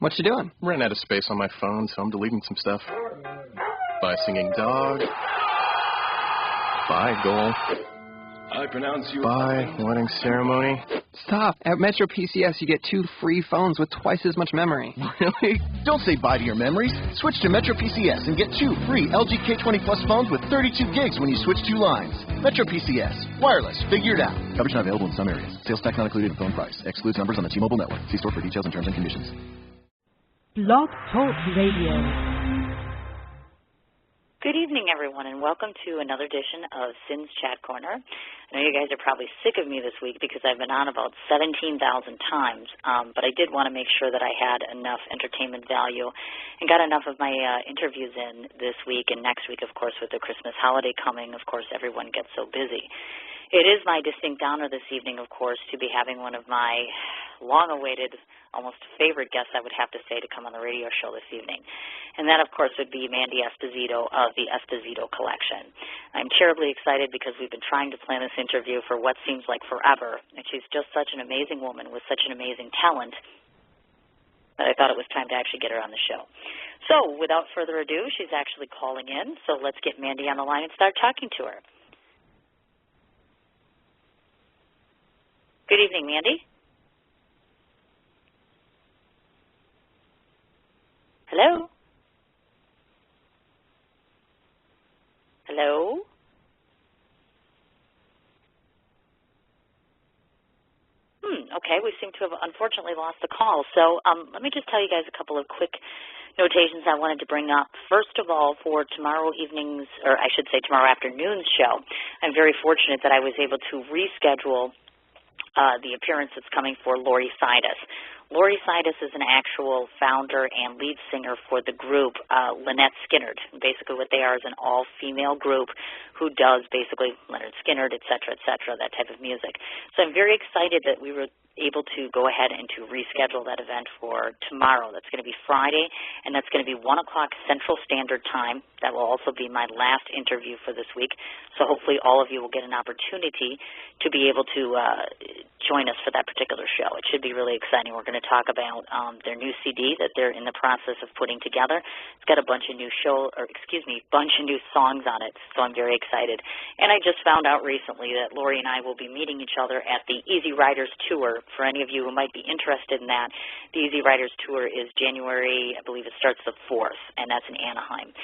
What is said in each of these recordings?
What you doing? Ran out of space on my phone, so I'm deleting some stuff. Bye, singing dog. Bye, goal. I pronounce you... Bye, wedding ceremony. Stop. At Metro PCS, you get 2 free phones with twice as much memory. Really? Don't say bye to your memories. Switch to Metro PCS and get 2 free LG K20 Plus phones with 32 gigs when you switch 2 lines. Metro PCS. Wireless. Figure it out. Coverage not available in some areas. Sales tax not included in phone price. Excludes numbers on the T-Mobile network. See store for details and terms and conditions. Blog Talk Radio. Good evening, everyone, and welcome to another edition of Sin's Chat Corner. I know you guys are probably sick of me this week because I've been on about 17,000 times, but I did want to make sure that I had enough entertainment value and got enough of my interviews in this week and next week, of course, with the Christmas holiday coming. Of course, everyone gets so busy. It is my distinct honor this evening, of course, to be having one of my long-awaited, almost favorite guests, I would have to say, to come on the radio show this evening. And that, of course, would be Mandy Esposito of the Esposito Collection. I'm terribly excited because we've been trying to plan this interview for what seems like forever, and she's just such an amazing woman with such an amazing talent that I thought it was time to actually get her on the show. So, without further ado, she's actually calling in, so let's get Mandy on the line and start talking to her. Good evening, Mandy. Hello? Hello? Okay, we seem to have unfortunately lost the call. So let me just tell you guys a couple of quick notations I wanted to bring up. First of all, for tomorrow evening's, or I should say tomorrow afternoon's show, I'm very fortunate that I was able to reschedule the appearance that's coming for Lori Sidus. Lori Sidus is an actual founder and lead singer for the group Lynette Skynyrd. Basically what they are is an all-female group who does basically Lynyrd Skynyrd, et cetera, that type of music. So I'm very excited that we were able to go ahead and to reschedule that event for tomorrow. That's going to be Friday, and that's going to be 1 o'clock Central Standard Time. That will also be my last interview for this week. So hopefully all of you will get an opportunity to be able to join us for that particular show. It should be really exciting. We're going to talk about their new CD that they're in the process of putting together. It's got a bunch of new bunch of new songs on it, so I'm very excited. And I just found out recently that Lori and I will be meeting each other at the Easy Riders Tour. For any of you who might be interested in that, the Easy Riders Tour is January, I believe it starts the 4th, and that's in Anaheim.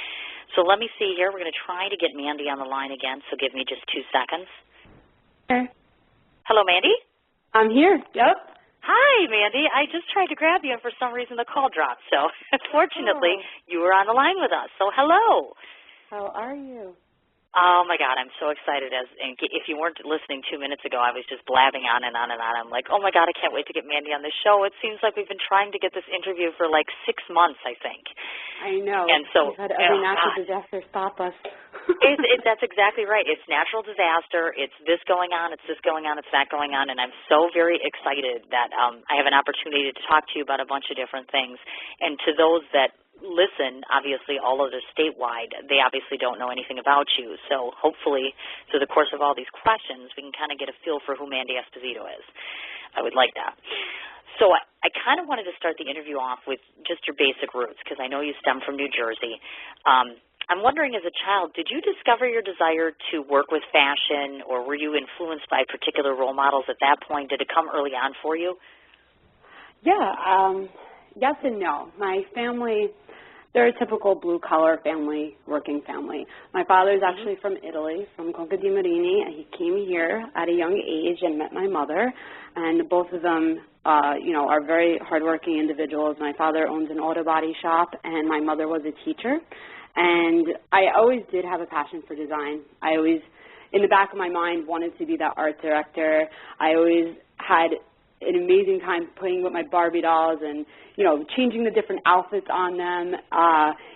So let me see here. We're going to try to get Mandy on the line again, so give me just 2 seconds. Okay. Hello, Mandy? I'm here. Yep. Hi, Mandy. I just tried to grab you, and for some reason the call dropped. So fortunately, you were on the line with us. So hello. How are you? Oh, my God, I'm so excited. And if you weren't listening 2 minutes ago, I was just blabbing on and on and on. I'm like, oh, my God, I can't wait to get Mandy on the show. It seems like we've been trying to get this interview for like 6 months, I think. I know. And so, we've had every natural disaster stop us. That's exactly right. It's natural disaster. It's this going on. It's this going on. It's that going on. And I'm so very excited that I have an opportunity to talk to you about a bunch of different things. And to those that listen, obviously, all of them statewide, they obviously don't know anything about you. So hopefully, through the course of all these questions, we can kind of get a feel for who Mandy Esposito is. I would like that. So I kind of wanted to start the interview off with just your basic roots, because I know you stem from New Jersey. I'm wondering, as a child, did you discover your desire to work with fashion, or were you influenced by particular role models at that point? Did it come early on for you? Yeah, yes and no. My family, they're a typical blue-collar family, working family. My father's actually from Italy, from Conca di Marini, and he came here at a young age and met my mother, and both of them, are very hardworking individuals. My father owns an auto body shop, and my mother was a teacher, and I always did have a passion for design. I always, in the back of my mind, wanted to be that art director. I always had an amazing time playing with my Barbie dolls and, changing the different outfits on them.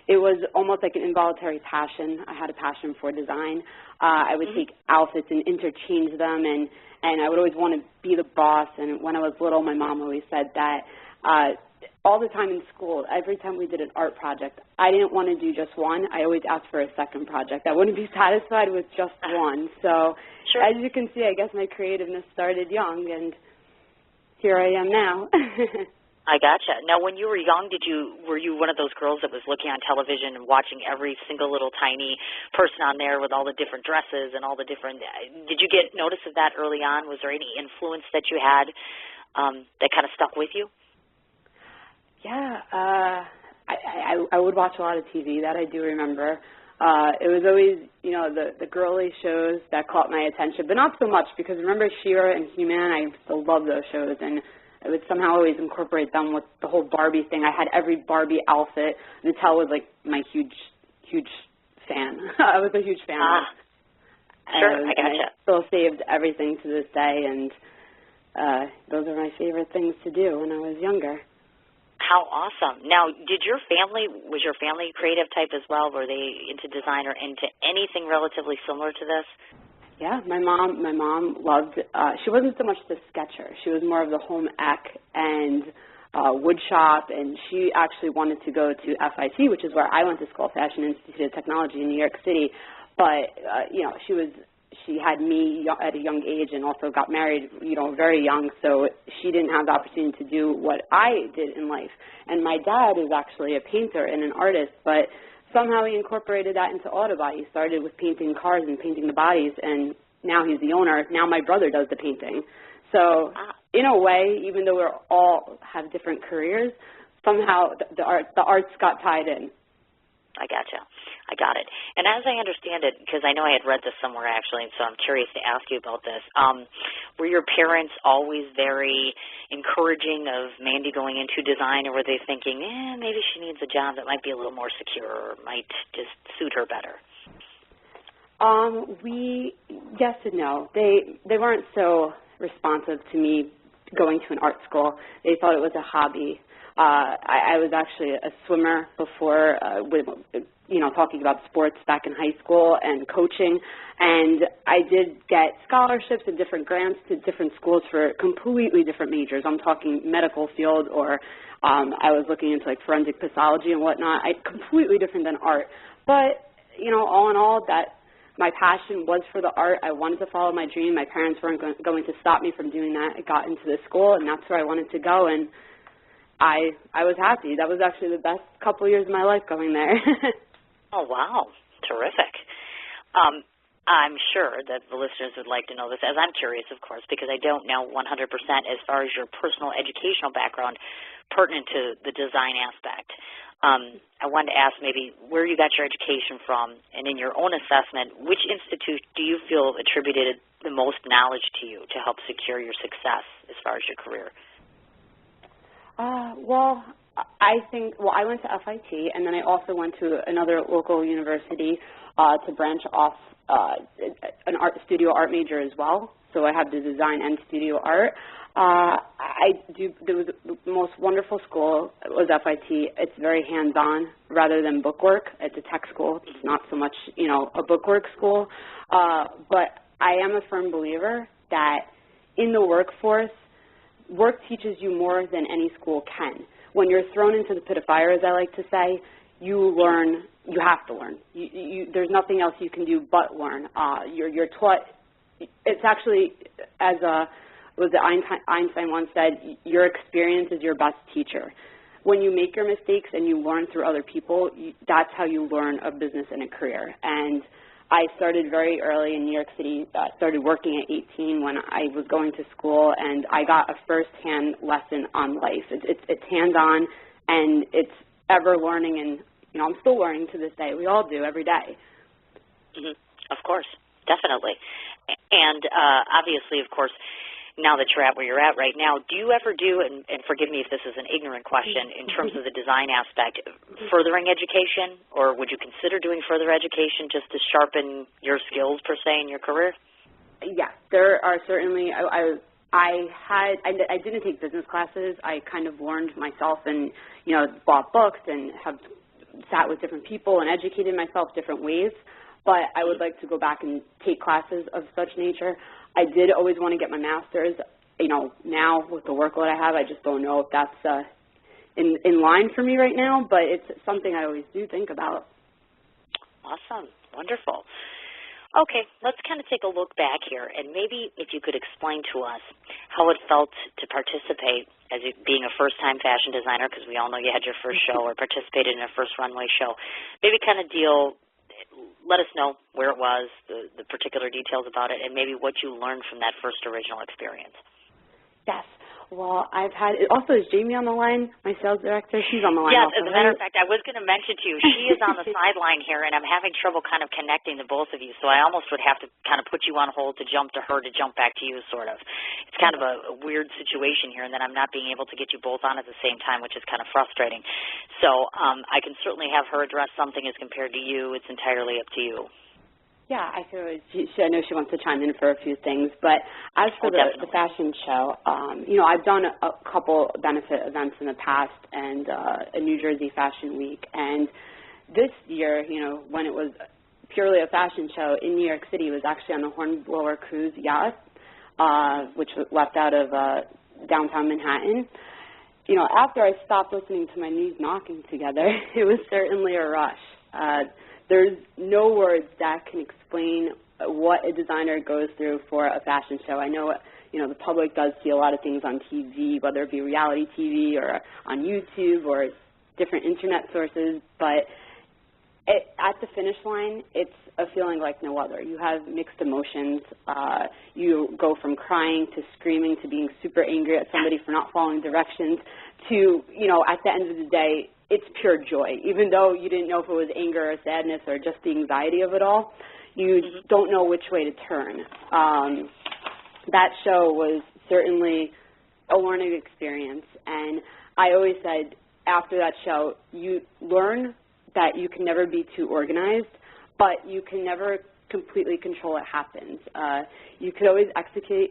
It was almost like an involuntary passion. I had a passion for design. I would take outfits and interchange them, and I would always want to be the boss. And when I was little, my mom always said that all the time in school, every time we did an art project, I didn't want to do just one. I always asked for a second project. I wouldn't be satisfied with just one. So as you can see, I guess my creativeness started young, and here I am now. I gotcha. Now, when you were young, were you one of those girls that was looking on television and watching every single little tiny person on there with all the different dresses and all the different? Did you get notice of that early on? Was there any influence that you had that kind of stuck with you? Yeah, I would watch a lot of TV. That I do remember. It was always, the girly shows that caught my attention, but not so much because remember She-Ra and He-Man. I still love those shows, and I would somehow always incorporate them with the whole Barbie thing. I had every Barbie outfit. Mattel was like my huge fan. I was a huge fan of it. Sure, I gotcha. I still saved everything to this day, and those are my favorite things to do when I was younger. How awesome. Now, was your family creative type as well? Were they into design or into anything relatively similar to this? Yeah, my mom loved, she wasn't so much the sketcher. She was more of the home ec and wood shop, and she actually wanted to go to FIT, which is where I went to school, Fashion Institute of Technology in New York City. But, she had me at a young age and also got married, very young, so she didn't have the opportunity to do what I did in life. And my dad is actually a painter and an artist, but somehow he incorporated that into Autobot. He started with painting cars and painting the bodies, and now he's the owner. Now my brother does the painting. So in a way, even though we all have different careers, somehow the arts got tied in. I gotcha. I got it. And as I understand it, because I know I had read this somewhere actually, so I'm curious to ask you about this, were your parents always very encouraging of Mandy going into design, or were they thinking, maybe she needs a job that might be a little more secure or might just suit her better? Yes and no. They weren't so responsive to me going to an art school. They thought it was a hobby. I was actually a swimmer before, talking about sports back in high school and coaching, and I did get scholarships and different grants to different schools for completely different majors. I'm talking medical field, or I was looking into like forensic pathology and whatnot. Completely different than art. But, all in all, that my passion was for the art. I wanted to follow my dream. My parents weren't going to stop me from doing that. I got into the school, and that's where I wanted to go, and I was happy. That was actually the best couple of years of my life going there. Oh, wow. Terrific. I'm sure that the listeners would like to know this, as I'm curious, of course, because I don't know 100% as far as your personal educational background pertinent to the design aspect. I wanted to ask maybe where you got your education from, and in your own assessment, which institute do you feel attributed the most knowledge to you to help secure your success as far as your career? I went to FIT, and then I also went to another local university to branch off an studio art major as well. So I have the design and studio art. There was the most wonderful school was FIT. It's very hands-on rather than bookwork. It's a tech school. It's not so much, a bookwork school. But I am a firm believer that in the workforce, work teaches you more than any school can. When you're thrown into the pit of fire, as I like to say, you learn. You have to learn. There's nothing else you can do but learn. You're taught. It's actually, as Einstein once said, your experience is your best teacher. When you make your mistakes and you learn through other people, that's how you learn a business and a career. And I started very early in New York City, started working at 18 when I was going to school, and I got a first-hand lesson on life. It's hands-on, and it's ever learning, and, I'm still learning to this day. We all do every day. Mm-hmm. Of course, definitely. And obviously, of course, now that you're at where you're at right now, do you ever do, and forgive me if this is an ignorant question, in terms of the design aspect, furthering education, or would you consider doing further education just to sharpen your skills, per se, in your career? Yes, there are certainly, I didn't take business classes. I kind of learned myself and, bought books and have sat with different people and educated myself different ways. But I would like to go back and take classes of such nature. I did always want to get my master's. Now with the workload I have, I just don't know if that's in line for me right now, but it's something I always do think about. Awesome. Wonderful. Okay, let's kind of take a look back here, and maybe if you could explain to us how it felt to participate as being a first-time fashion designer, because we all know you had your first show or participated in a first runway show. Maybe kind of let us know where it was, the particular details about it, and maybe what you learned from that first original experience. Yes. Well, I've had – also, is Jamie on the line, my sales director? She's on the line yes, also, as a matter of fact, I was going to mention to you, she is on the sideline here, and I'm having trouble kind of connecting the both of you, so I almost would have to kind of put you on hold to jump to her to jump back to you, sort of. It's kind of a weird situation here, and then I'm not being able to get you both on at the same time, which is kind of frustrating. So I can certainly have her address something as compared to you. It's entirely up to you. Yeah, I know she wants to chime in for a few things, but as for the fashion show, I've done a couple benefit events in the past and a New Jersey Fashion Week, and this year, when it was purely a fashion show in New York City, it was actually on the Hornblower Cruise yacht, which was left out of downtown Manhattan. After I stopped listening to my knees knocking together, it was certainly a rush. There's no words that can explain what a designer goes through for a fashion show. I know, the public does see a lot of things on TV, whether it be reality TV or on YouTube or different internet sources, but at the finish line, it's a feeling like no other. You have mixed emotions. You go from crying to screaming to being super angry at somebody for not following directions to, at the end of the day, it's pure joy. Even though you didn't know if it was anger or sadness or just the anxiety of it all, you don't know which way to turn. That show was certainly a learning experience, and I always said after that show, you learn that you can never be too organized, but you can never completely control what happens. You could always execute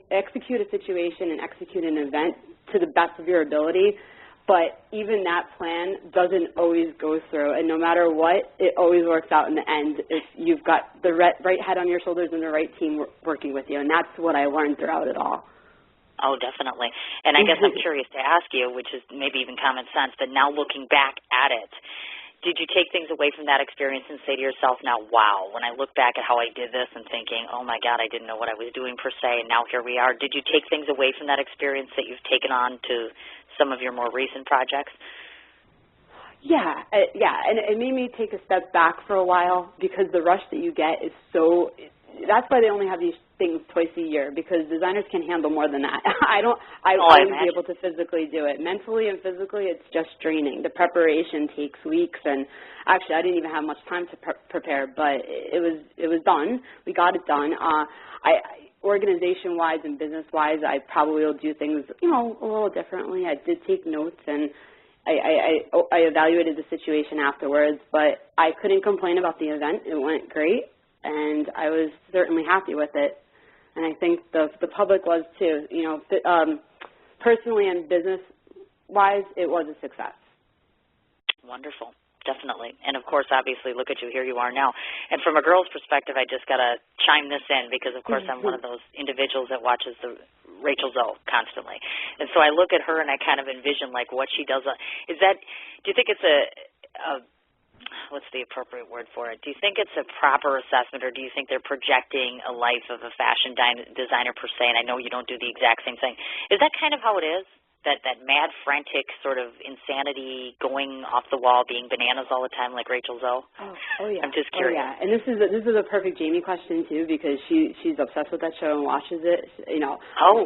a situation and execute an event to the best of your ability, but even that plan doesn't always go through. And no matter what, it always works out in the end if you've got the right head on your shoulders and the right team working with you. And that's what I learned throughout it all. Oh, definitely. And I guess I'm curious to ask you, which is maybe even common sense, but now looking back at it, did you take things away from that experience and say to yourself, now, wow, when I look back at how I did this and thinking, oh, my God, I didn't know what I was doing per se, and now here we are. Did you take things away from that experience that you've taken on to some of your more recent projects? Yeah, and it made me take a step back for a while because the rush that you get is so – that's why they only have these things twice a year, because designers can handle more than that. I wouldn't be able to physically do it. Mentally and physically, it's just draining. The preparation takes weeks, and actually I didn't even have much time to prepare, but it was done. We got it done. Organization-wise and business-wise, I probably will do things, a little differently. I did take notes, and I evaluated the situation afterwards, but I couldn't complain about the event. It went great, and I was certainly happy with it. And I think the public was too. Personally and business-wise, it was a success. Wonderful. Definitely. And, of course, obviously, look at you. Here you are now. And from a girl's perspective, I just got to chime this in because, of course, I'm one of those individuals that watches the Rachel Zoe constantly. And so I look at her and I kind of envision, like, what she does. Do you think it's what's the appropriate word for it? Do you think it's a proper assessment, or do you think they're projecting a life of a fashion designer per se? And I know you don't do the exact same thing. Is that kind of how it is? That mad, frantic sort of insanity, going off the wall, being bananas all the time like Rachel Zoe? Oh yeah. I'm just curious. Oh, yeah. And this is a perfect Jamie question too, because she's obsessed with that show and watches it.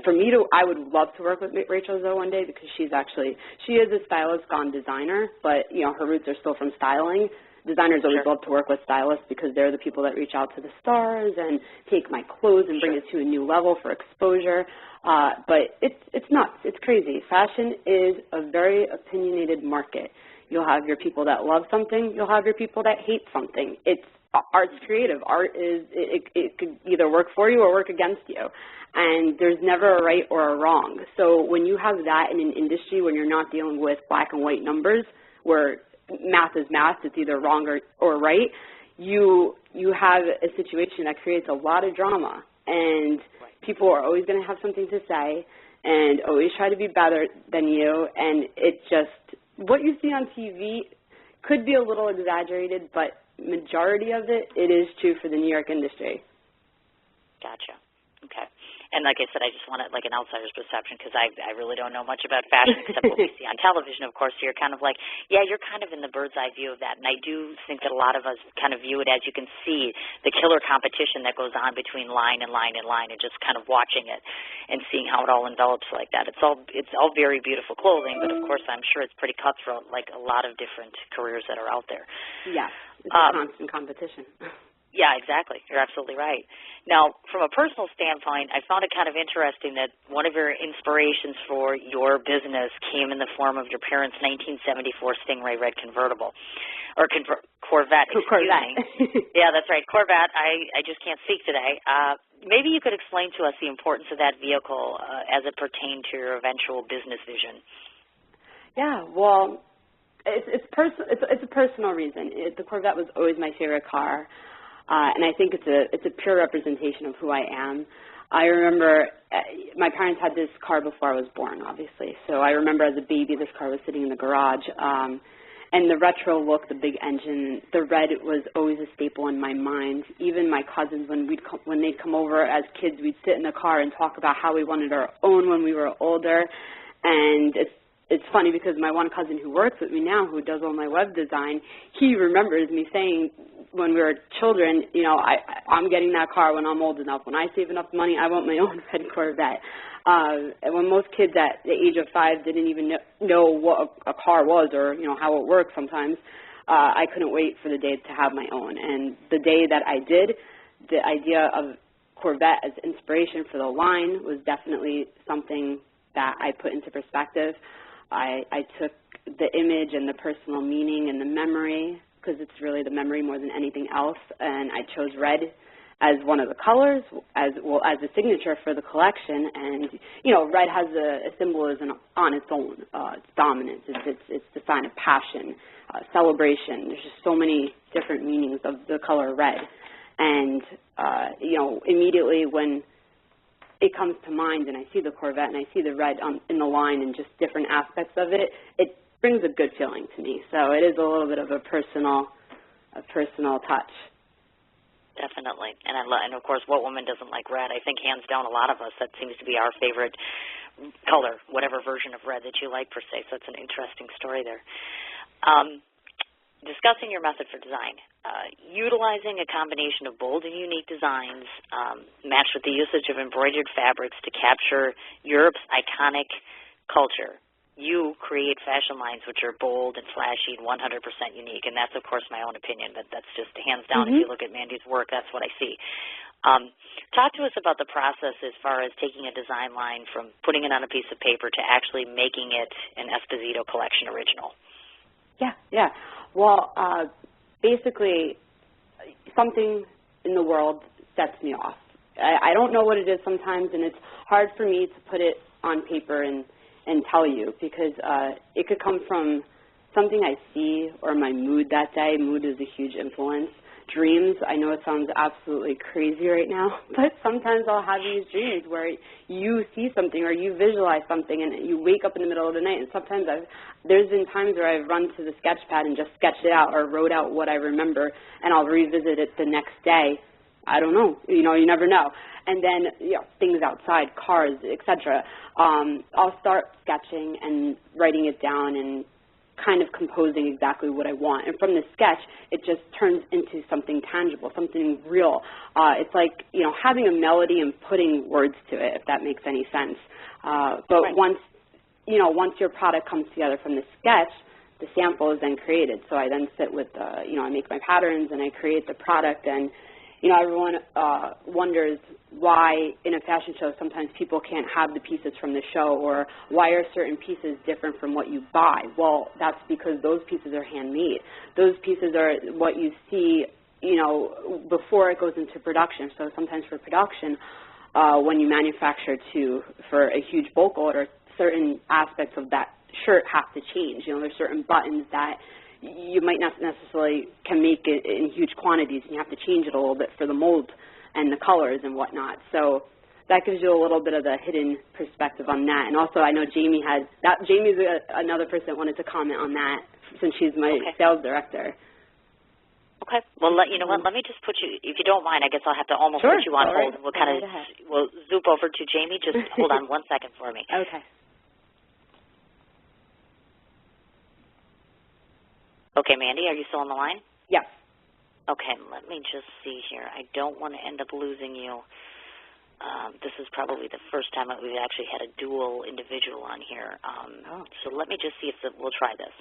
For me I would love to work with Rachel Zoe one day, because she is a stylist gone designer, but her roots are still from styling. Designers always love to work with stylists because they're the people that reach out to the stars and take my clothes and bring it to a new level for exposure. But it's nuts. It's crazy. Fashion is a very opinionated market. You'll have your people that love something. You'll have your people that hate something. Art's creative. Art is it could either work for you or work against you. And there's never a right or a wrong. So when you have that in an industry, when you're not dealing with black and white numbers, where math is math, it's either wrong or right, you have a situation that creates a lot of drama, and people are always going to have something to say and always try to be better than you, and it just, what you see on TV could be a little exaggerated, but majority of it is true for the New York industry. And like I said, I just want it like an outsider's perception because I really don't know much about fashion except what we see on television, of course. So you're kind of like, yeah, you're kind of in the bird's eye view of that. And I do think that a lot of us kind of view it as you can see the killer competition that goes on between line and line and line and just kind of watching it and seeing how it all envelops like that. It's all very beautiful clothing, but of course I'm sure it's pretty cutthroat like a lot of different careers that are out there. Yeah, it's a constant competition. Yeah, exactly. You're absolutely right. Now, from a personal standpoint, I found it kind of interesting that one of your inspirations for your business came in the form of your parents' 1974 Stingray red convertible, or Corvette, excuse me. Yeah, that's right, Corvette. I just can't speak today. Maybe you could explain to us the importance of that vehicle as it pertained to your eventual business vision. Yeah, well, it's a personal reason. The Corvette was always my favorite car. And I think it's a pure representation of who I am. I remember my parents had this car before I was born, obviously. So I remember as a baby this car was sitting in the garage. And the retro look, the big engine, the red was always a staple in my mind. Even my cousins, when they'd come over as kids, we'd sit in the car and talk about how we wanted our own when we were older. And it's funny because my one cousin who works with me now, who does all my web design, he remembers me saying when we were children, you know, I'm getting that car when I'm old enough. When I save enough money, I want my own red Corvette. And when most kids at the age of 5 didn't even know what a car was or, you know, how it worked sometimes, I couldn't wait for the day to have my own. And the day that I did, the idea of Corvette as inspiration for the line was definitely something that I put into perspective. I took the image and the personal meaning and the memory, because it's really the memory more than anything else, and I chose red as one of the colors, as a signature for the collection. And, you know, red has a symbolism on its own. It's dominance. It's the sign of passion, celebration. There's just so many different meanings of the color red. And, you know, immediately when it comes to mind and I see the Corvette and I see the red in the line and just different aspects of it, it brings a good feeling to me. So it is a little bit of a personal touch. Definitely. And of course, what woman doesn't like red? I think hands down a lot of us, that seems to be our favorite color, whatever version of red that you like per se. So it's an interesting story there. Discussing your method for design, utilizing a combination of bold and unique designs matched with the usage of embroidered fabrics to capture Europe's iconic culture. You create fashion lines which are bold and flashy and 100% unique, and that's, of course, my own opinion, but that's just hands down. If you look at Mandy's work, that's what I see. Talk to us about the process as far as taking a design line from putting it on a piece of paper to actually making it an Esposito Collection original. Yeah. Well, basically, something in the world sets me off. I don't know what it is sometimes, and it's hard for me to put it on paper and tell you, because it could come from something I see or my mood that day. Mood is a huge influence. Dreams, I know it sounds absolutely crazy right now, but sometimes I'll have these dreams where you see something or you visualize something and you wake up in the middle of the night, and sometimes there's been times where I've run to the sketch pad and just sketched it out or wrote out what I remember, and I'll revisit it the next day. I don't know. You know, you never know. And then, you know, things outside, cars, etc. I'll start sketching and writing it down and kind of composing exactly what I want. And from the sketch, it just turns into something tangible, something real. It's like, you know, having a melody and putting words to it, if that makes any sense. But right. once your product comes together from the sketch, the sample is then created. So I then sit with, I make my patterns and I create the product. And you know, everyone wonders why in a fashion show sometimes people can't have the pieces from the show, or why are certain pieces different from what you buy. Well, that's because those pieces are handmade. Those pieces are what you see, you know, before it goes into production. So sometimes for production, when you manufacture for a huge bulk order, certain aspects of that shirt have to change. You know, there's certain buttons that you might not necessarily can make it in huge quantities, and you have to change it a little bit for the mold and the colors and whatnot. So that gives you a little bit of the hidden perspective on that. And also, I know Jamie has that. Jamie's another person that wanted to comment on that, since she's my sales director. Okay. Well, you know what? Let me just put you, if you don't mind, I guess I'll have to almost Sure. put you on All hold. right. We'll kind of, we'll zoop over to Jamie. Just hold on 1 second for me. Okay. Okay, Mandy, are you still on the line? Yes. Okay, let me just see here. I don't want to end up losing you. This is probably the first time that we've actually had a dual individual on here. So let me just see if we'll try this.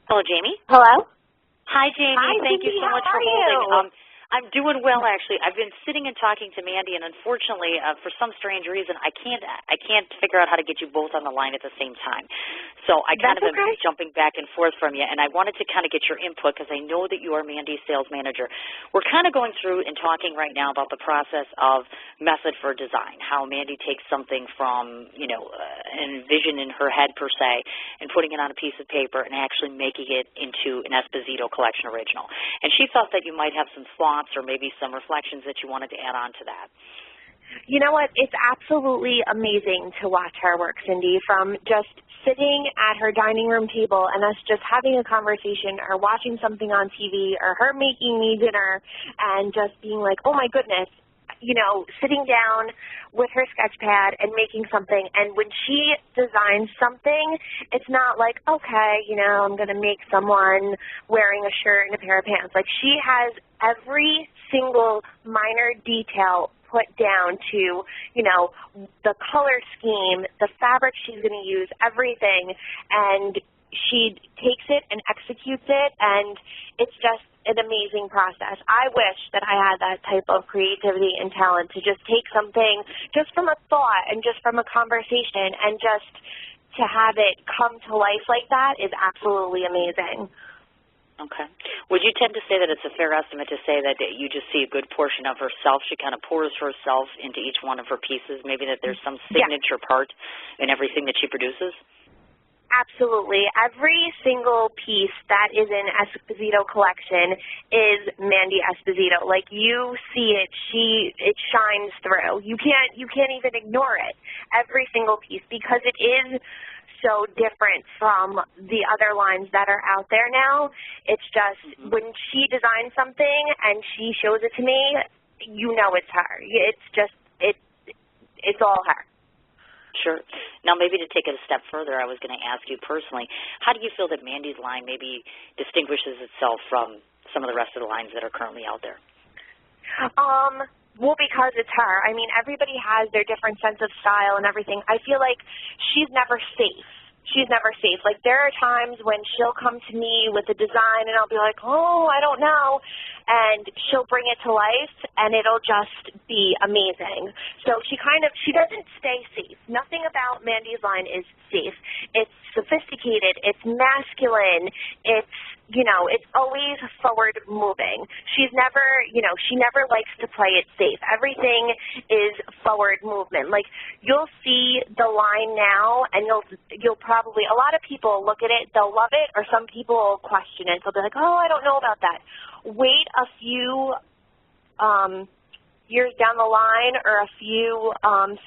Hello, Jamie? Hello? Hi, Jamie. Hi, Thank you Cindy. so much How for are holding. you? I'm doing well, actually. I've been sitting and talking to Mandy, and unfortunately, for some strange reason, I can't figure out how to get you both on the line at the same time. So I kind of am jumping back and forth from you, and I wanted to kind of get your input because I know that you are Mandy's sales manager. We're kind of going through and talking right now about the process of method for design, how Mandy takes something from, an vision in her head per se, and putting it on a piece of paper and actually making it into an Esposito Collection original. And she thought that you might have some thoughts or maybe some reflections that you wanted to add on to that. You know what? It's absolutely amazing to watch her work, Cindy, from just sitting at her dining room table and us just having a conversation or watching something on TV or her making me dinner and just being like, oh, my goodness, sitting down with her sketch pad and making something. And when she designs something, it's not like, okay, I'm going to make someone wearing a shirt and a pair of pants. Like, she has every single minor detail put down to, the color scheme, the fabric she's going to use, everything. And she takes it and executes it, and it's just an amazing process. I wish that I had that type of creativity and talent to just take something just from a thought and just from a conversation and just to have it come to life like that is absolutely amazing. Okay. Would you tend to say that it's a fair estimate to say that you just see a good portion of herself? She kind of pours herself into each one of her pieces, maybe that there's some signature part in everything that she produces? Absolutely. Every single piece that is in Esposito Collection is Mandy Esposito. Like, you see it, it shines through. You can't even ignore it. Every single piece, because it is so different from the other lines that are out there now. It's just when she designs something and she shows it to me, it's her. It's just it's all her. Sure. Now, maybe to take it a step further, I was going to ask you personally, how do you feel that Mandy's line maybe distinguishes itself from some of the rest of the lines that are currently out there? Well, because it's her. I mean, everybody has their different sense of style and everything. I feel like she's never safe. She's never safe. Like, there are times when she'll come to me with a design and I'll be like, oh, I don't know. And she'll bring it to life and it'll just be amazing. So she doesn't stay safe. Nothing about Mandy's line is safe. It's sophisticated. It's masculine. It's, it's always forward moving. She's never, she never likes to play it safe. Everything is forward movement. Like, you'll see the line now and you'll probably, a lot of people look at it, they'll love it, or some people will question it. They'll be like, oh, I don't know about that. Wait a few years down the line or a few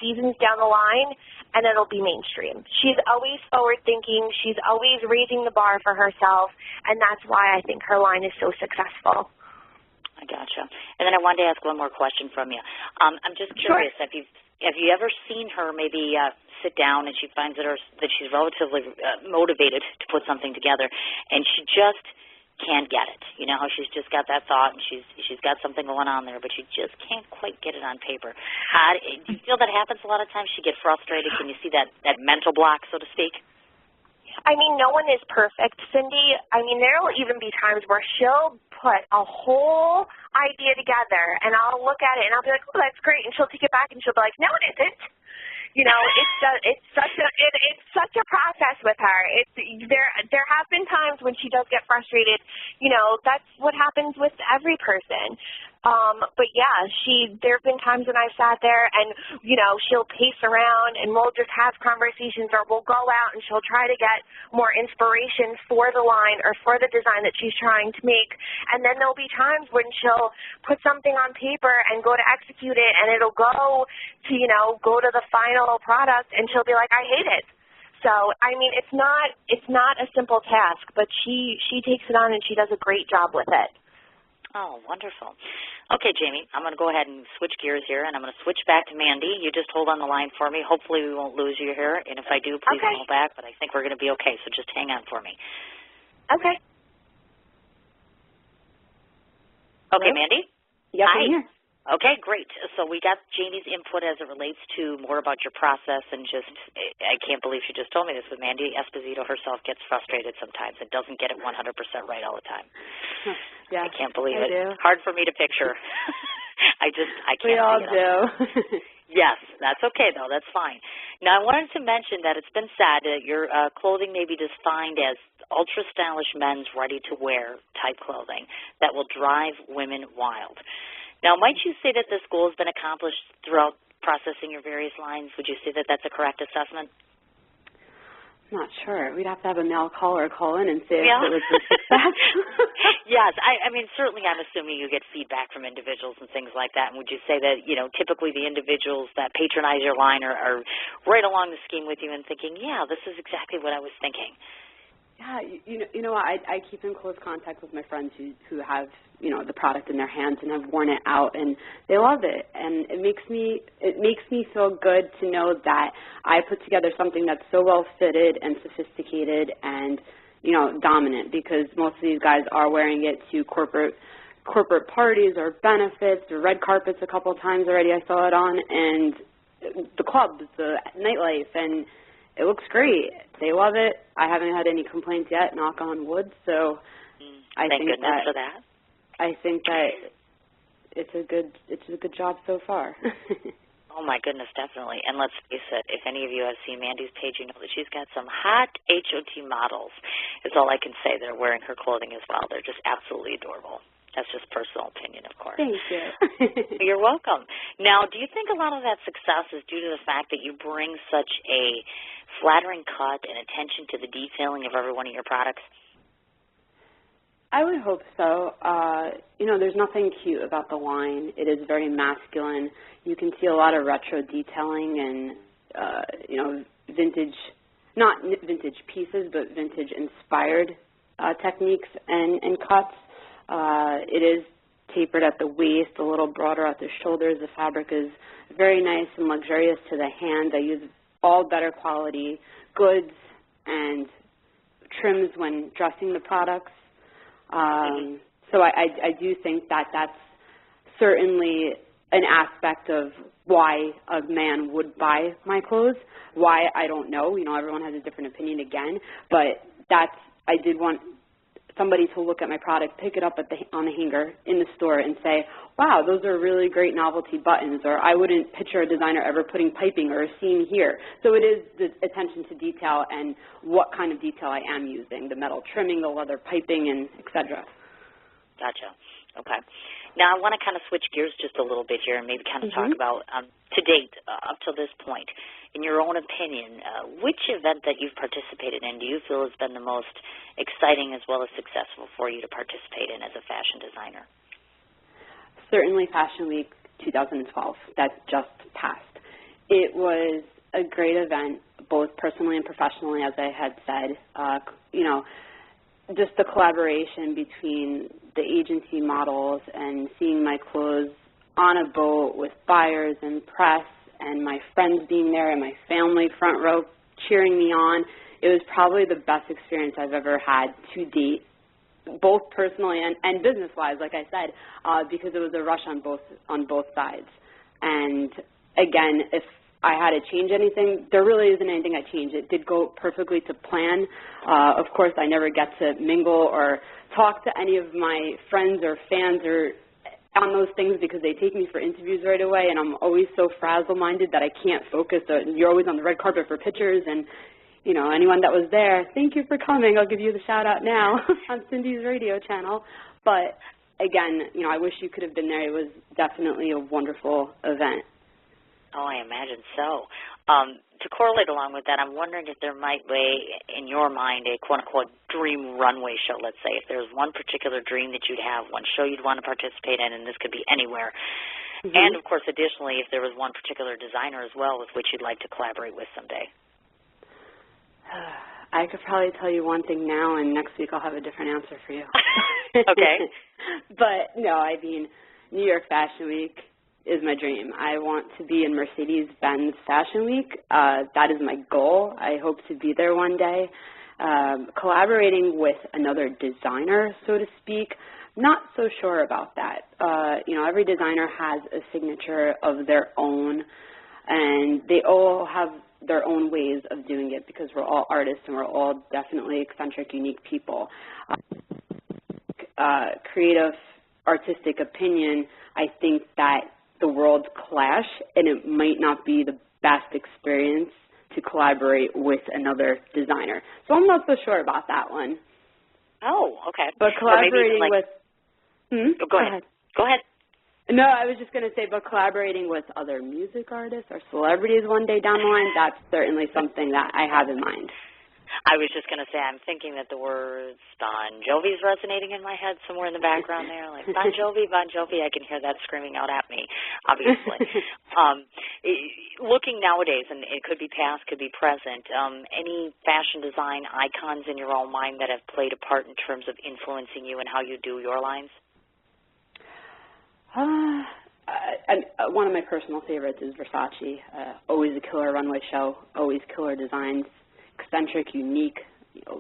seasons down the line, and it'll be mainstream. She's always forward-thinking. She's always raising the bar for herself, and that's why I think her line is so successful. I gotcha. And then I wanted to ask one more question from you. I'm just curious, have you ever seen her maybe sit down and she finds that she's relatively motivated to put something together, and she just can't get it? You know how she's just got that thought and she's got something going on there, but she just can't quite get it on paper. Do you feel that happens a lot of times? She gets frustrated. Can you see that mental block, so to speak? I mean, no one is perfect, Cindy. I mean, there will even be times where she'll put a whole idea together, and I'll look at it, and I'll be like, oh, that's great, and she'll take it back, and she'll be like, no, it isn't. It's such a process with her. There have been times when she does get frustrated. That's what happens with every person. But yeah, there have been times when I've sat there and, she'll pace around and we'll just have conversations, or we'll go out and she'll try to get more inspiration for the line or for the design that she's trying to make. And then there'll be times when she'll put something on paper and go to execute it, and it'll go to the final product, and she'll be like, I hate it. So, I mean, it's not a simple task, but she takes it on and she does a great job with it. Oh, wonderful. Okay, Jamie, I'm going to go ahead and switch gears here, and I'm going to switch back to Mandy. You just hold on the line for me. Hopefully we won't lose you here, and if I do, please call back, but I think we're going to be okay, so just hang on for me. Okay. Okay, Mandy? Yes, Hi. I'm here. Okay, great. So we got Jamie's input as it relates to more about your process, and just, I can't believe she just told me this, but Mandy Esposito herself gets frustrated sometimes and doesn't get it 100% right all the time. Yeah, I can't believe I it. do. Hard for me to picture. I can't We all see it. do. Yes, that's okay, though. That's fine. Now, I wanted to mention that it's been said that your clothing may be defined as ultra-stylish men's ready-to-wear type clothing that will drive women wild. Now, might you say that this goal has been accomplished throughout processing your various lines? Would you say that that's a correct assessment? I'm not sure. We'd have to have a male caller call in and say if Yeah. it was a success. Yes. I mean, certainly I'm assuming you get feedback from individuals and things like that. And would you say that, typically the individuals that patronize your line are right along the scheme with you and thinking, yeah, this is exactly what I was thinking? Yeah, you know what? I keep in close contact with my friends who have the product in their hands and have worn it out, and they love it. And it makes me feel good to know that I put together something that's so well fitted and sophisticated and dominant, because most of these guys are wearing it to corporate parties or benefits or red carpets a couple of times already. I saw it on, and the clubs, the nightlife, and it looks great. They love it. I haven't had any complaints yet, knock on wood. So I Thank think goodness for that. I think that it's a good job so far. Oh, my goodness, definitely. And let's face it, if any of you have seen Mandy's page, you know that she's got some hot HOT models. Is all I can say. They're wearing her clothing as well. They're just absolutely adorable. That's just personal opinion, of course. Thank you. You're welcome. Now, do you think a lot of that success is due to the fact that you bring such a flattering cut and attention to the detailing of every one of your products? I would hope so. There's nothing cute about the line. It is very masculine. You can see a lot of retro detailing and, vintage, not vintage pieces, but vintage-inspired techniques and cuts. It is tapered at the waist, a little broader at the shoulders. The fabric is very nice and luxurious to the hand. I use all better quality goods and trims when dressing the products. So I do think that that's certainly an aspect of why a man would buy my clothes. Why, I don't know. Everyone has a different opinion again. But I did want somebody to look at my product, pick it up on the hanger in the store and say, wow, those are really great novelty buttons, or I wouldn't picture a designer ever putting piping or a seam here. So it is the attention to detail and what kind of detail I am using, the metal trimming, the leather piping, and et cetera. Gotcha. Okay. Now, I want to kind of switch gears just a little bit here and maybe kind of talk about, to date, up to this point, in your own opinion, which event that you've participated in do you feel has been the most exciting as well as successful for you to participate in as a fashion designer? Certainly Fashion Week 2012 that just passed. It was a great event, both personally and professionally, as I had said. Just the collaboration between the agency models and seeing my clothes on a boat with buyers and press and my friends being there and my family front row cheering me on. It was probably the best experience I've ever had to date, both personally and business-wise, like I said, because it was a rush on both sides. And again, if I had to change anything, there really isn't anything I changed. It did go perfectly to plan. Of course, I never get to mingle or talk to any of my friends or fans or on those things because they take me for interviews right away, and I'm always so frazzle-minded that I can't focus. You're always on the red carpet for pictures, and anyone that was there, thank you for coming. I'll give you the shout-out now on Cindy's radio channel. But again, I wish you could have been there. It was definitely a wonderful event. Oh, I imagine so. To correlate along with that, I'm wondering if there might be, in your mind, a quote-unquote dream runway show, let's say. If there's one particular dream that you'd have, one show you'd want to participate in, and this could be anywhere. And, of course, additionally, if there was one particular designer as well with which you'd like to collaborate with someday. I could probably tell you one thing now, and next week I'll have a different answer for you. Okay. But, no, I mean, New York Fashion Week is my dream. I want to be in Mercedes-Benz Fashion Week. That is my goal. I hope to be there one day. Collaborating with another designer, so to speak, not so sure about that. Every designer has a signature of their own, and they all have their own ways of doing it because we're all artists and we're all definitely eccentric, unique people. Creative, artistic opinion, I think that the worlds clash, and it might not be the best experience to collaborate with another designer. So I'm not so sure about that one. Oh, okay. But collaborating with... Go ahead. Go ahead. No, I was just going to say, but collaborating with other music artists or celebrities one day down the line, that's certainly something that I have in mind. I was just going to say, I'm thinking that the words Bon Jovi's resonating in my head somewhere in the background there. Like, Bon Jovi, I can hear that screaming out at me, obviously. Looking nowadays, and it could be past, could be present, any fashion design icons in your own mind that have played a part in terms of influencing you and how you do your lines? One of my personal favorites is Versace. Always a killer runway show, always killer designs. Eccentric, unique,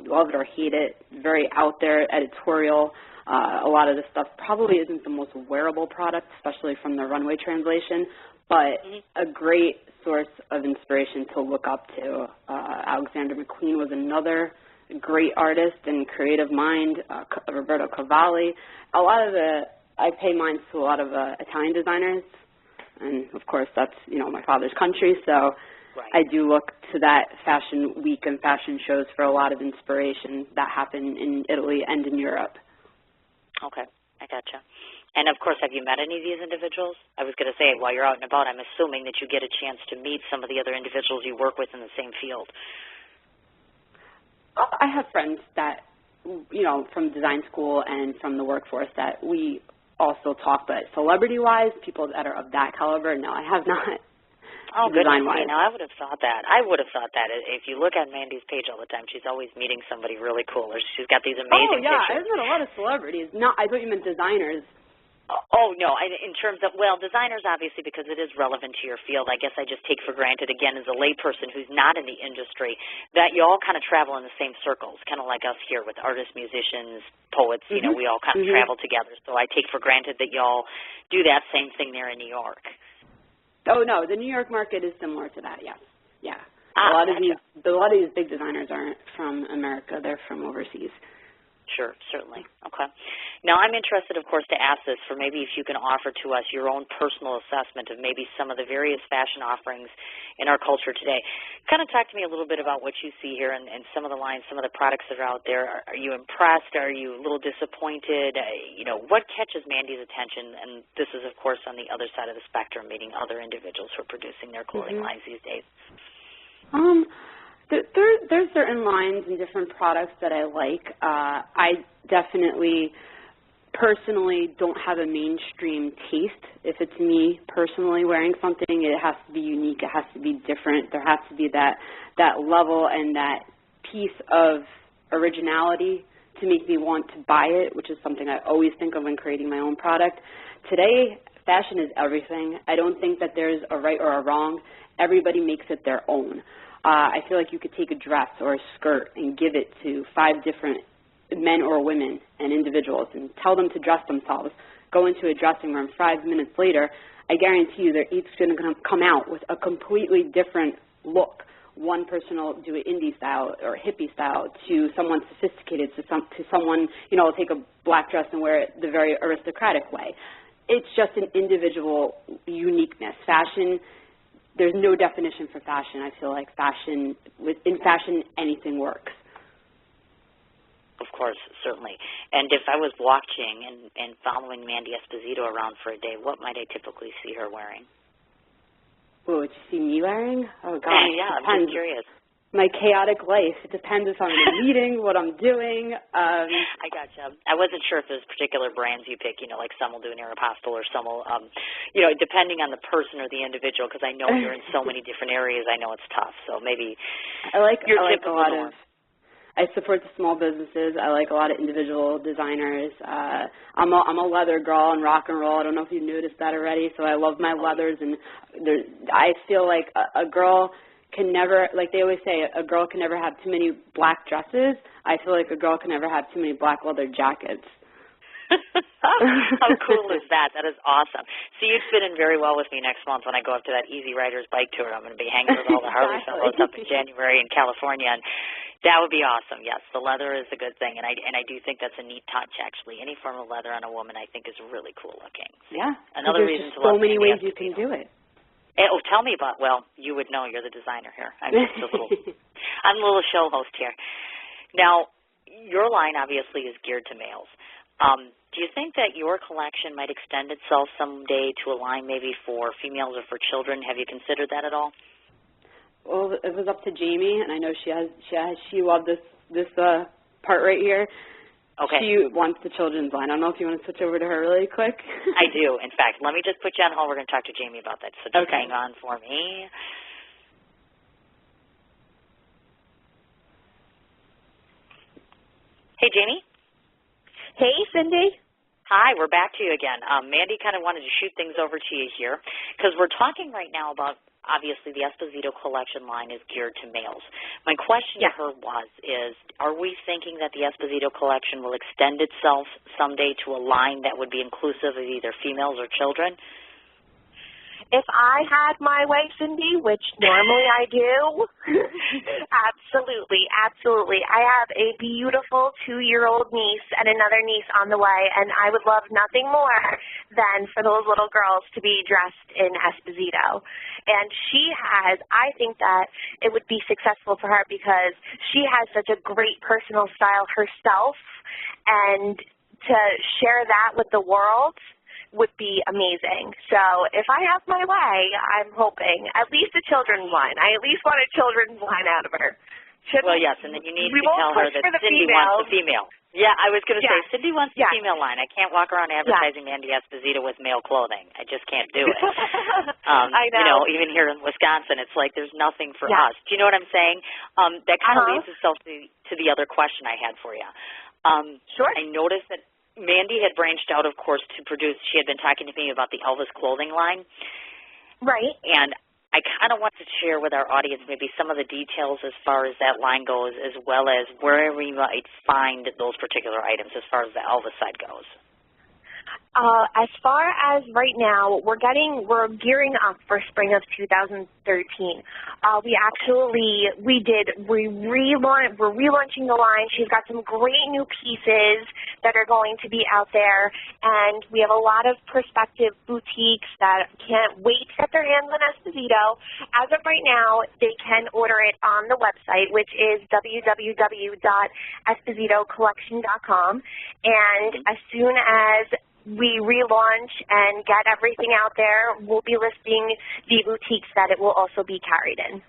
love it or hate it, very out there, editorial. A lot of this stuff probably isn't the most wearable product, especially from the runway translation, but a great source of inspiration to look up to. Alexander McQueen was another great artist and creative mind, Roberto Cavalli. I pay mine to a lot of Italian designers, and of course that's, my father's country, so right. I do look to that fashion week and fashion shows for a lot of inspiration that happen in Italy and in Europe. Okay, I gotcha. And, of course, have you met any of these individuals? I was going to say, while you're out and about, I'm assuming that you get a chance to meet some of the other individuals you work with in the same field. I have friends that, from design school and from the workforce that we also talk, but celebrity-wise, people that are of that caliber, no, I have not. Oh, goodness. I would have thought that. If you look at Mandy's page all the time, she's always meeting somebody really cool. Or she's got these amazing pictures. I've met a lot of celebrities. No, I thought you meant designers. Oh, no, in terms of, designers, obviously, because it is relevant to your field. I guess I just take for granted, again, as a layperson who's not in the industry, that you all kind of travel in the same circles, kind of like us here with artists, musicians, poets. We all kind of travel together. So I take for granted that you all do that same thing there in New York. Oh, no, the New York market is similar to that, yes. Yeah. A lot of these big designers aren't from America. They're from overseas. Sure, certainly. Okay. Now, I'm interested, of course, to ask this for maybe if you can offer to us your own personal assessment of maybe some of the various fashion offerings in our culture today. Kind of talk to me a little bit about what you see here and some of the lines, some of the products that are out there. Are you impressed? Are you a little disappointed? What catches Mandy's attention? And this is, of course, on the other side of the spectrum, meeting other individuals who are producing their clothing lines these days. There's certain lines and different products that I like. I definitely, personally, don't have a mainstream taste. If it's me personally wearing something, it has to be unique. It has to be different. There has to be that level and that piece of originality to make me want to buy it, which is something I always think of when creating my own product. Today, fashion is everything. I don't think that there's a right or a wrong. Everybody makes it their own. I feel like you could take a dress or a skirt and give it to 5 different men or women and individuals and tell them to dress themselves, go into a dressing room 5 minutes later, I guarantee you they're each going to come out with a completely different look. One person will do an indie style or hippie style to someone sophisticated, to someone, will take a black dress and wear it the very aristocratic way. It's just an individual uniqueness. Fashion, there's no definition for fashion. I feel like in fashion, anything works. Of course, certainly. And if I was watching and following Mandy Esposito around for a day, what might I typically see her wearing? What would you see me wearing? Oh, gosh. Yeah, I'm just curious. My chaotic life. It depends if I'm in a meeting, what I'm doing. I gotcha. I wasn't sure if there's particular brands you pick, like some will do an Aeropostale or some will, depending on the person or the individual, because I know you're in so many different areas, I know it's tough. So maybe I like a lot of I support the small businesses. I like a lot of individual designers. I'm a leather girl and rock and roll. I don't know if you've noticed that already. So I love my leathers, and I feel like a girl can never, like they always say, a girl can never have too many black dresses. I feel like a girl can never have too many black leather jackets. How cool is that? That is awesome. So you'd fit in very well with me next month when I go up to that Easy Riders bike tour. I'm going to be hanging with all the Harley fellows up in January in California, and that would be awesome. Yes, the leather is a good thing, and I do think that's a neat touch, actually. Any form of leather on a woman I think is really cool looking. Yeah. Another reason to love love so many Mandy ways you can do it. Oh, tell me about, well, you would know. You're the designer here. I'm just I'm a little show host here. Now, your line obviously is geared to males. Do you think that your collection might extend itself someday to a line maybe for females or for children? Have you considered that at all? Well, it was up to Jamie, and I know she loved this part right here. Okay. She wants the children's line. I don't know if you want to switch over to her really quick. I do. In fact, let me just put you on hold. We're going to talk to Jamie about that. So just hang on for me. Hey, Jamie. Hey, Cindy. Hi, we're back to you again. Mandy kind of wanted to shoot things over to you here because we're talking right now about, obviously, the Esposito Collection line is geared to males. My question to her is, are we thinking that the Esposito Collection will extend itself someday to a line that would be inclusive of either females or children? If I had my way, Cindy, which normally I do, absolutely, absolutely. I have a beautiful 2-year-old niece and another niece on the way, and I would love nothing more than for those little girls to be dressed in Esposito. And I think that it would be successful for her because she has such a great personal style herself, and to share that with the world would be amazing. So if I have my way, I'm hoping at least a children's line. I at least want a children's line out of her. Well, yes, and then you need to tell her that Cindy wants the female. Yeah, I was going to say, Cindy wants the female line. I can't walk around advertising Mandy Esposito with male clothing. I just can't do it. I know. You know, even here in Wisconsin, it's like there's nothing for us. Do you know what I'm saying? That kind of leads itself to the other question I had for you. Sure. I noticed that Mandy had branched out, of course, to produce. She had been talking to me about the Elvis clothing line. Right. And I kind of want to share with our audience maybe some of the details as far as that line goes, as well as where we might find those particular items as far as the Elvis side goes. As far as right now, we're gearing up for spring of 2013. We're relaunching the line. She's got some great new pieces that are going to be out there, and we have a lot of prospective boutiques that can't wait to get their hands on Esposito. As of right now, they can order it on the website, which is www.espositocollection.com, and as soon as we relaunch and get everything out there, we'll be listing the boutiques that it will also be carried in.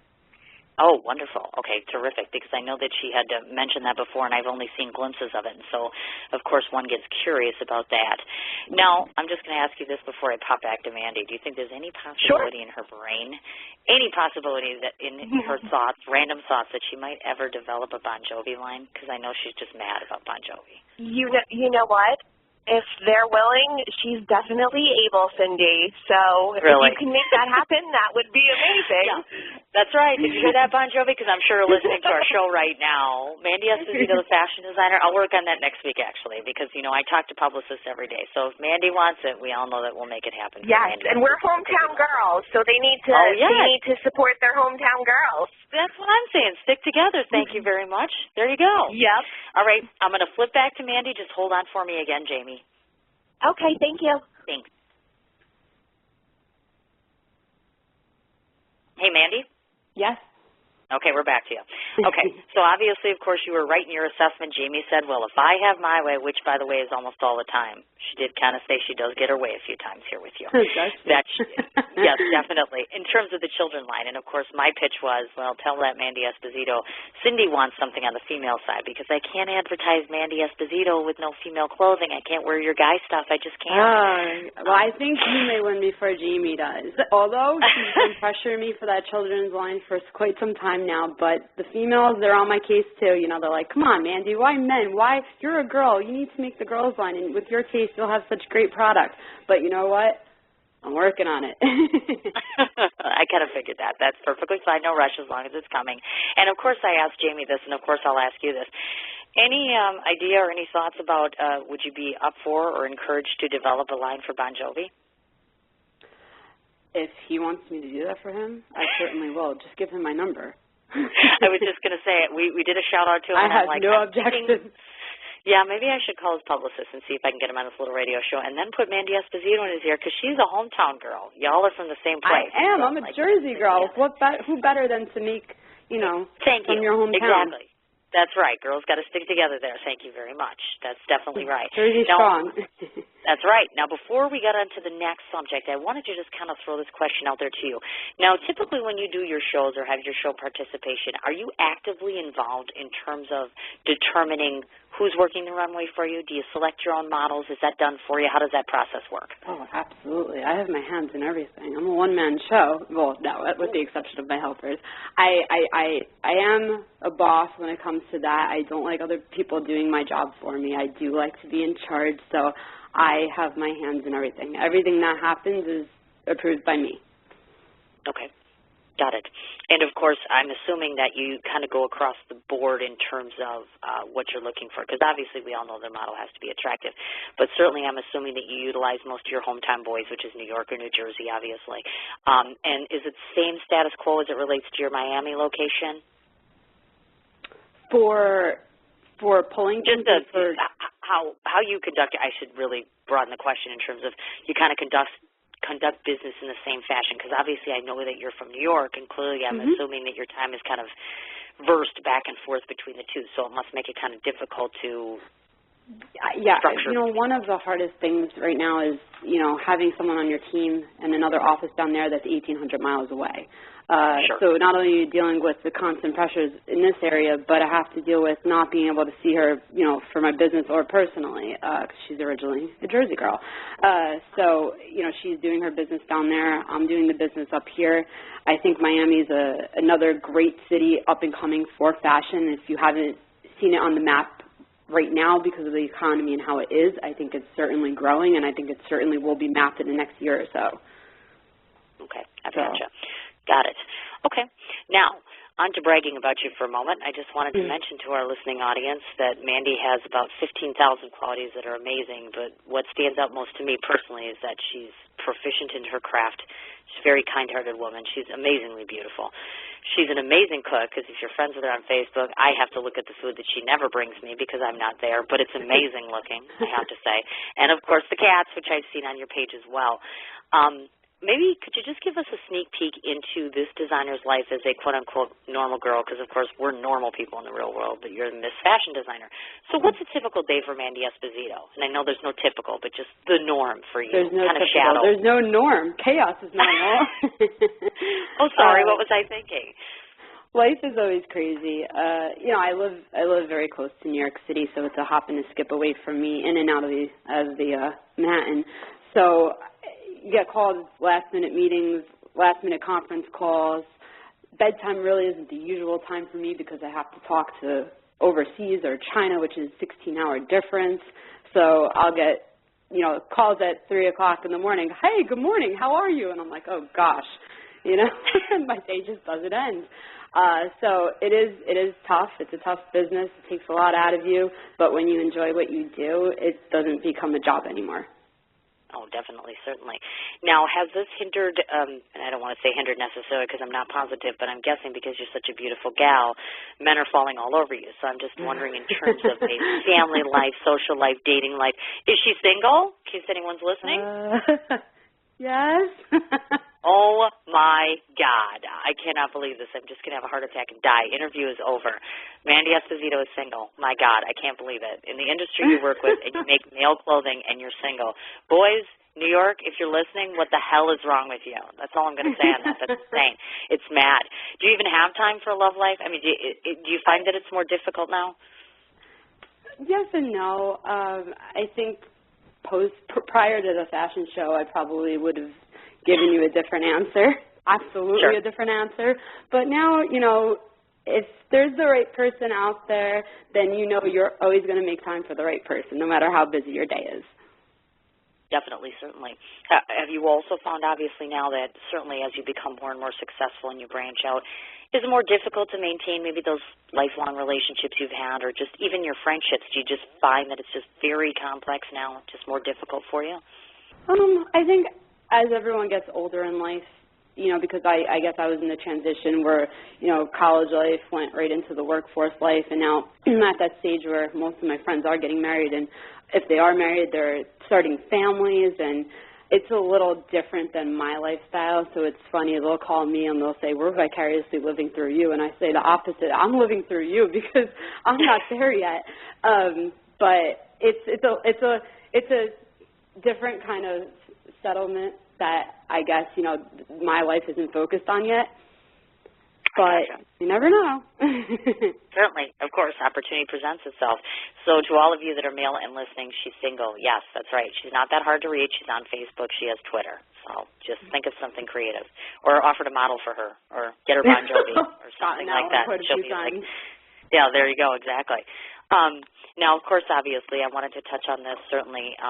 Oh, wonderful. Okay, terrific, because I know that she had mentioned that before, and I've only seen glimpses of it, and so, of course, one gets curious about that. Now, I'm just going to ask you this before I pop back to Mandy. Do you think there's any possibility in her brain, any possibility that in her thoughts, random thoughts, that she might ever develop a Bon Jovi line? Because I know she's just mad about Bon Jovi. You know what? If they're willing, she's definitely able, Cindy. So if you can make that happen, that would be amazing. Yeah, that's right. Did you hear that, Bon Jovi? Because I'm sure listening to our show right now. Mandy Esposito, the fashion designer, I'll work on that next week, actually, because, you know, I talk to publicists every day. So if Mandy wants it, we all know that we'll make it happen. Yes, and we're hometown girls, so they need to support their hometown girls. That's what I'm saying. Stick together. Thank you very much. There you go. Yep. All right. I'm going to flip back to Mandy. Just hold on for me again, Jamie. Okay. Thank you. Thanks. Hey, Mandy? Yes. Okay, we're back to you. Okay, so obviously, of course, you were right in your assessment. Jamie said, well, if I have my way, which, by the way, is almost all the time. She did kind of say she does get her way a few times here with you. Yes, definitely. In terms of the children line, and, of course, my pitch was, well, tell that Mandy Esposito, Cindy wants something on the female side because I can't advertise Mandy Esposito with no female clothing. I can't wear your guy stuff. I just can't. Well, I think you may win before Jamie does. Although she's been pressuring me for that children's line for quite some time time now, but the females, they're on my case too. You know, they're like, come on, Mandy, why men? Why? You're a girl. You need to make the girls line, and with your taste, you'll have such great product. But you know what? I'm working on it. I kind of figured that. That's perfectly fine. No rush as long as it's coming. And, of course, I asked Jamie this, and, of course, I'll ask you this. Any idea or any thoughts about would you be up for or encouraged to develop a line for Bon Jovi? If he wants me to do that for him, I certainly will. Just give him my number. I was just going to say, we did a shout-out to him. I have like, no objection. Yeah, maybe I should call his publicist and see if I can get him on this little radio show and then put Mandy Esposito in his ear because she's a hometown girl. Y'all are from the same place. I am. I'm a Jersey girl. Who better than to make, from your hometown? Exactly. That's right. Girls got to stick together there. Thank you very much. That's definitely right. Jersey strong. That's right. Now, before we get on to the next subject, I wanted to just kind of throw this question out there to you. Now, typically when you do your shows or have your show participation, are you actively involved in terms of determining who's working the runway for you? Do you select your own models? Is that done for you? How does that process work? Oh, absolutely. I have my hands in everything. I'm a one-man show. Well, no, with the exception of my helpers. I am a boss when it comes to that. I don't like other people doing my job for me. I do like to be in charge, so I have my hands in everything. Everything that happens is approved by me. Okay. Got it. And, of course, I'm assuming that you kind of go across the board in terms of what you're looking for, because obviously we all know the model has to be attractive. But certainly I'm assuming that you utilize most of your hometown boys, which is New York or New Jersey, obviously. And is it same status quo as it relates to your Miami location? For pulling just how you conduct it, I should really broaden the question in terms of you kind of conduct business in the same fashion, because obviously I know that you're from New York, and clearly I'm assuming that your time is kind of versed back and forth between the two, so it must make it kind of difficult to structure. One of the hardest things right now is, having someone on your team and another office down there that's 1,800 miles away. Sure. So not only are you dealing with the constant pressures in this area, but I have to deal with not being able to see her, for my business or personally, because she's originally a Jersey girl. So, she's doing her business down there. I'm doing the business up here. I think Miami's another great city up and coming for fashion. If you haven't seen it on the map right now because of the economy and how it is, I think it's certainly growing, and I think it certainly will be mapped in the next year or so. Okay, I gotcha. Got it. Okay. Now, on to bragging about you for a moment. I just wanted to mention to our listening audience that Mandy has about 15,000 qualities that are amazing, but what stands out most to me personally is that she's proficient in her craft. She's a very kind-hearted woman. She's amazingly beautiful. She's an amazing cook, because if you're friends with her on Facebook, I have to look at the food that she never brings me because I'm not there, but it's amazing looking, I have to say. And, of course, the cats, which I've seen on your page as well. Maybe could you just give us a sneak peek into this designer's life as a quote-unquote normal girl, because, of course, we're normal people in the real world, but you're the Miss Fashion designer. So what's a typical day for Mandy Esposito? And I know there's no typical, but just the norm for you. There's no kind typical. of shadow. There's no norm. Chaos is normal. Oh, sorry. What was I thinking? Life is always crazy. I live very close to New York City, so it's a hop and a skip away from me, in and out of the Manhattan. So you get called last-minute meetings, last-minute conference calls. Bedtime really isn't the usual time for me because I have to talk to overseas or China, which is 16-hour difference. So I'll get, calls at 3 o'clock in the morning. Hey, good morning. How are you? And I'm like, oh, gosh. My day just doesn't end. So it is tough. It's a tough business. It takes a lot out of you. But when you enjoy what you do, it doesn't become a job anymore. Oh, definitely, certainly. Now, has this hindered, and I don't want to say hindered necessarily because I'm not positive, but I'm guessing because you're such a beautiful gal, men are falling all over you. So I'm just wondering in terms of a family life, social life, dating life. Is she single, in case anyone's listening? Yes. Oh, my God. I cannot believe this. I'm just going to have a heart attack and die. Interview is over. Mandy Esposito is single. My God, I can't believe it. In the industry you work with, and you make male clothing, and you're single. Boys, New York, if you're listening, what the hell is wrong with you? That's all I'm going to say on that. That's insane. It's mad. Do you even have time for a love life? I mean, do you find that it's more difficult now? Yes and no. I think prior to the fashion show, I probably would have given you a different answer. Absolutely. Sure. A different answer. But now, if there's the right person out there, then you know you're always going to make time for the right person, no matter how busy your day is. Definitely, certainly. Have you also found, obviously, now that certainly as you become more and more successful and you branch out, is it more difficult to maintain maybe those lifelong relationships you've had or just even your friendships? Do you just find that it's just very complex now, just more difficult for you? I think as everyone gets older in life, because I guess I was in the transition where, college life went right into the workforce life, and now I'm at that stage where most of my friends are getting married, and if they are married, they're starting families, and it's a little different than my lifestyle. So it's funny, they'll call me and they'll say, we're vicariously living through you, and I say the opposite. I'm living through you because I'm not there yet. But it's a different kind of settlement that I guess, my life isn't focused on yet. But you never know. Certainly. Of course, opportunity presents itself. So to all of you that are male and listening, she's single. Yes, that's right. She's not that hard to reach. She's on Facebook. She has Twitter. So just think of something creative. Or offer to model for her. Or get her Bon Jovi or something like that. She'll be like, yeah, there you go. Exactly. Now, of course, obviously, I wanted to touch on this. Certainly,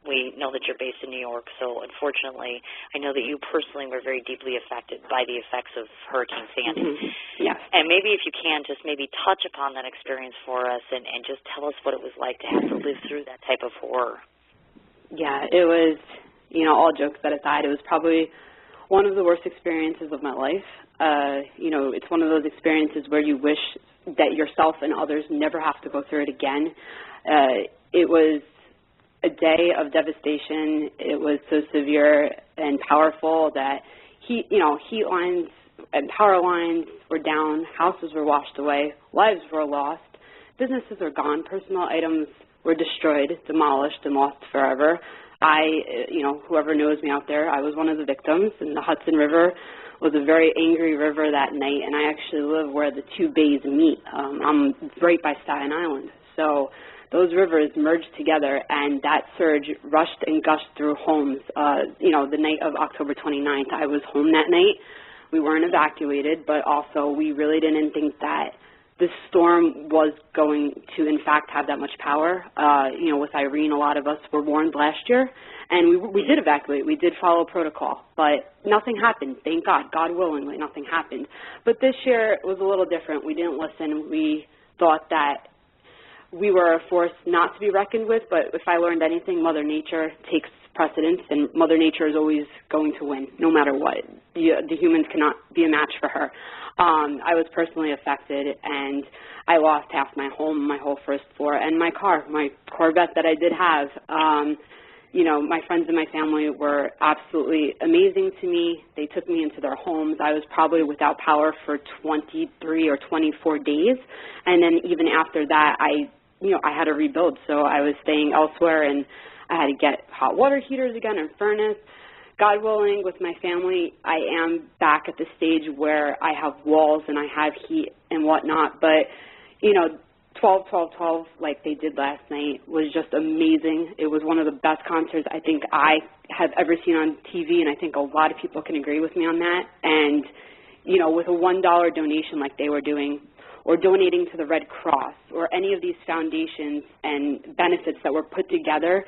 we know that you're based in New York, so unfortunately, I know that you personally were very deeply affected by the effects of Hurricane Sandy. Mm-hmm. Yes. And maybe if you can, just maybe touch upon that experience for us and just tell us what it was like to have to live through that type of horror. Yeah, it was, all jokes aside, it was probably one of the worst experiences of my life. It's one of those experiences where you wish that yourself and others never have to go through it again. It was a day of devastation. It was so severe and powerful that heat lines and power lines were down, houses were washed away, lives were lost, businesses are gone, personal items were destroyed, demolished, and lost forever. Whoever knows me out there, I was one of the victims, and the Hudson River was a very angry river that night, and I actually live where the two bays meet. I'm right by Staten Island, so those rivers merged together, and that surge rushed and gushed through homes. The night of October 29th, I was home that night. We weren't evacuated, but also we really didn't think that this storm was going to, in fact, have that much power. With Irene, a lot of us were warned last year, and we did evacuate. We did follow protocol, but nothing happened. Thank God. God willingly, nothing happened. But this year it was a little different. We didn't listen. We thought that we were a force not to be reckoned with, but if I learned anything, Mother Nature takes precedence, and Mother Nature is always going to win, no matter what. The humans cannot be a match for her. I was personally affected, and I lost half my home, my whole first floor, and my car, my Corvette that I did have. My friends and my family were absolutely amazing to me. They took me into their homes. I was probably without power for 23 or 24 days, and then even after that, I had to rebuild, so I was staying elsewhere, and I had to get hot water heaters again and furnace. God willing, with my family, I am back at the stage where I have walls and I have heat and whatnot, but, 12-12-12, like they did last night, was just amazing. It was one of the best concerts I think I have ever seen on TV, and I think a lot of people can agree with me on that. And, with a $1 donation like they were doing, or donating to the Red Cross, or any of these foundations and benefits that were put together,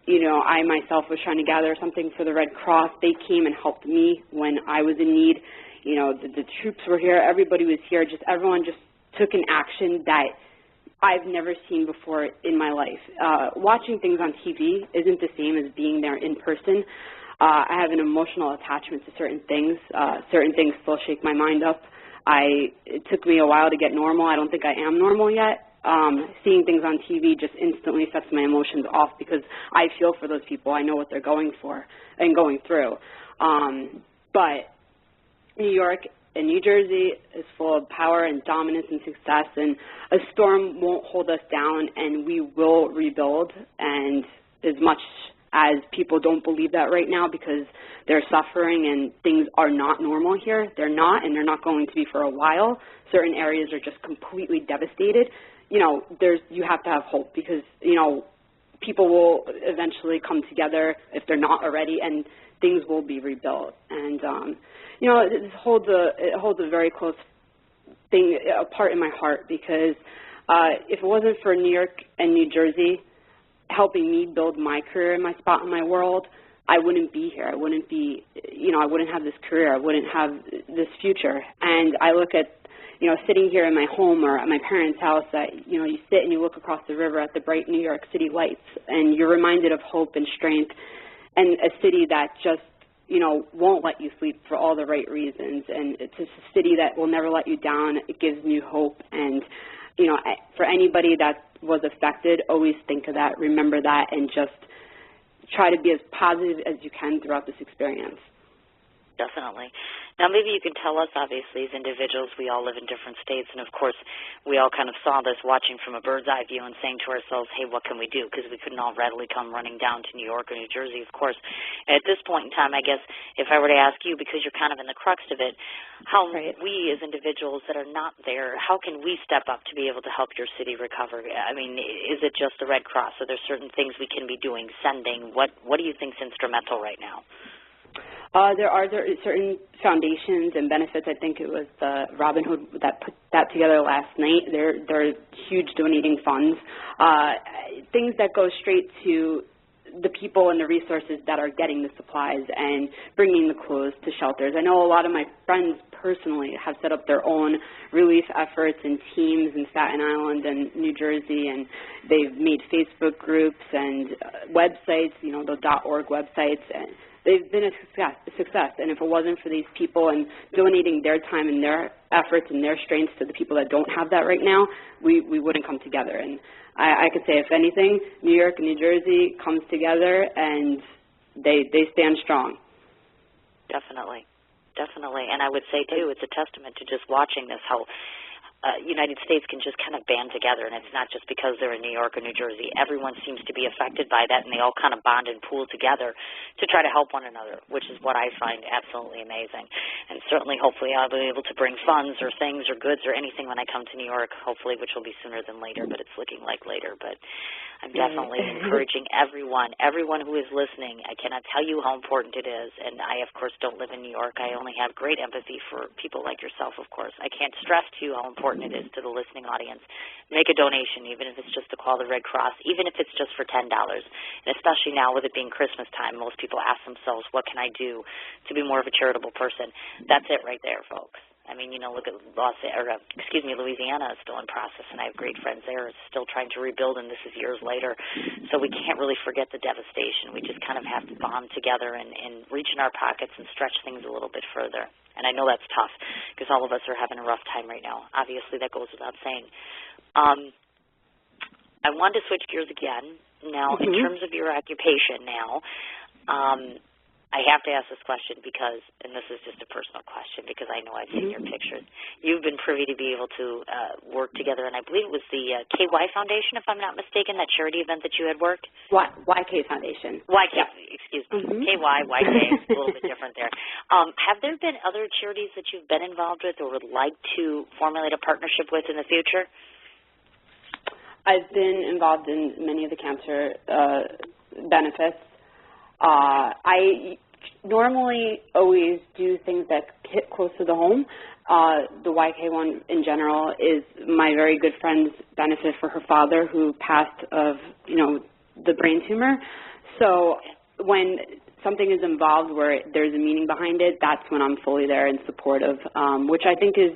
I myself was trying to gather something for the Red Cross. They came and helped me when I was in need. The troops were here. Everybody was here. Everyone just took an action that I've never seen before in my life. Watching things on TV isn't the same as being there in person. I have an emotional attachment to certain things. Certain things still shake my mind up. It took me a while to get normal. I don't think I am normal yet. Seeing things on TV just instantly sets my emotions off because I feel for those people. I know what they're going for and going through. But New York and New Jersey is full of power and dominance and success, and a storm won't hold us down, and we will rebuild. And as much as people don't believe that right now because they're suffering and things are not normal here, they're not, and they're not going to be for a while. Certain areas are just completely devastated. You have to have hope because, people will eventually come together if they're not already, and things will be rebuilt. And, it holds a very close thing, a part in my heart, because if it wasn't for New York and New Jersey helping me build my career and my spot in my world, I wouldn't be here. I wouldn't be, I wouldn't have this career. I wouldn't have this future. And I look at, sitting here in my home or at my parents' house, that, you sit and you look across the river at the bright New York City lights, and you're reminded of hope and strength, and a city that just, won't let you sleep for all the right reasons. And it's a city that will never let you down. It gives you hope. And, for anybody that was affected, always think of that, remember that, and just try to be as positive as you can throughout this experience. Definitely. Now, maybe you can tell us, obviously, as individuals, we all live in different states, and, of course, we all kind of saw this watching from a bird's-eye view and saying to ourselves, hey, what can we do? Because we couldn't all readily come running down to New York or New Jersey, of course. At this point in time, I guess, if I were to ask you, because you're kind of in the crux of it, how we as individuals that are not there, how can we step up to be able to help your city recover? I mean, is it just the Red Cross? Are there certain things we can be doing, sending? What do you think is instrumental right now? There are certain foundations and benefits. I think it was Robin Hood that put that together last night. They're huge donating funds, things that go straight to the people and the resources that are getting the supplies and bringing the clothes to shelters. I know a lot of my friends personally have set up their own relief efforts and teams in Staten Island and New Jersey, and they've made Facebook groups and websites, the .org websites, and they've been a success. And if it wasn't for these people and donating their time and their efforts and their strengths to the people that don't have that right now, we wouldn't come together. And I could say, if anything, New York and New Jersey comes together and they stand strong. Definitely. And I would say, too, it's a testament to just watching this, how United States can just kind of band together, and it's not just because they're in New York or New Jersey. Everyone seems to be affected by that, and they all kind of bond and pool together to try to help one another, which is what I find absolutely amazing. And certainly, hopefully, I'll be able to bring funds or things or goods or anything when I come to New York, hopefully, which will be sooner than later, but it's looking like later. But I'm definitely encouraging everyone who is listening. I cannot tell you how important it is, and I, of course, don't live in New York. I only have great empathy for people like yourself, of course. I can't stress to you how important it is to the listening audience. Make a donation, even if it's just to call the Red Cross, even if it's just for $10. And especially now with it being Christmas time, most people ask themselves, what can I do to be more of a charitable person? That's it right there, folks. I mean, look at Louisiana is still in process, and I have great friends there still trying to rebuild, and this is years later. So we can't really forget the devastation. We just kind of have to bond together and reach in our pockets and stretch things a little bit further. And I know that's tough because all of us are having a rough time right now. Obviously, that goes without saying. I wanted to switch gears again. Now, in terms of your occupation now, I have to ask this question because, and this is just a personal question because I know I've seen your pictures. You've been privy to be able to work together, and I believe it was the KY Foundation, if I'm not mistaken, that charity event that you had worked? YK Foundation. YK, excuse me. KY, YK, it's a little bit different there. Have there been other charities that you've been involved with or would like to formulate a partnership with in the future? I've been involved in many of the cancer benefits. I normally always do things that hit close to the home. The YK one in general is my very good friend's benefit for her father who passed of, the brain tumor. So when something is involved where there's a meaning behind it, that's when I'm fully there and supportive, which I think is,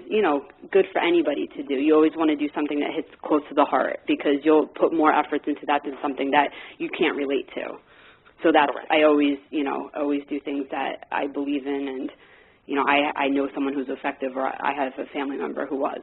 good for anybody to do. You always want to do something that hits close to the heart because you'll put more efforts into that than something that you can't relate to. So that's, I always, always do things that I believe in, and, I know someone who's effective, or I have a family member who was.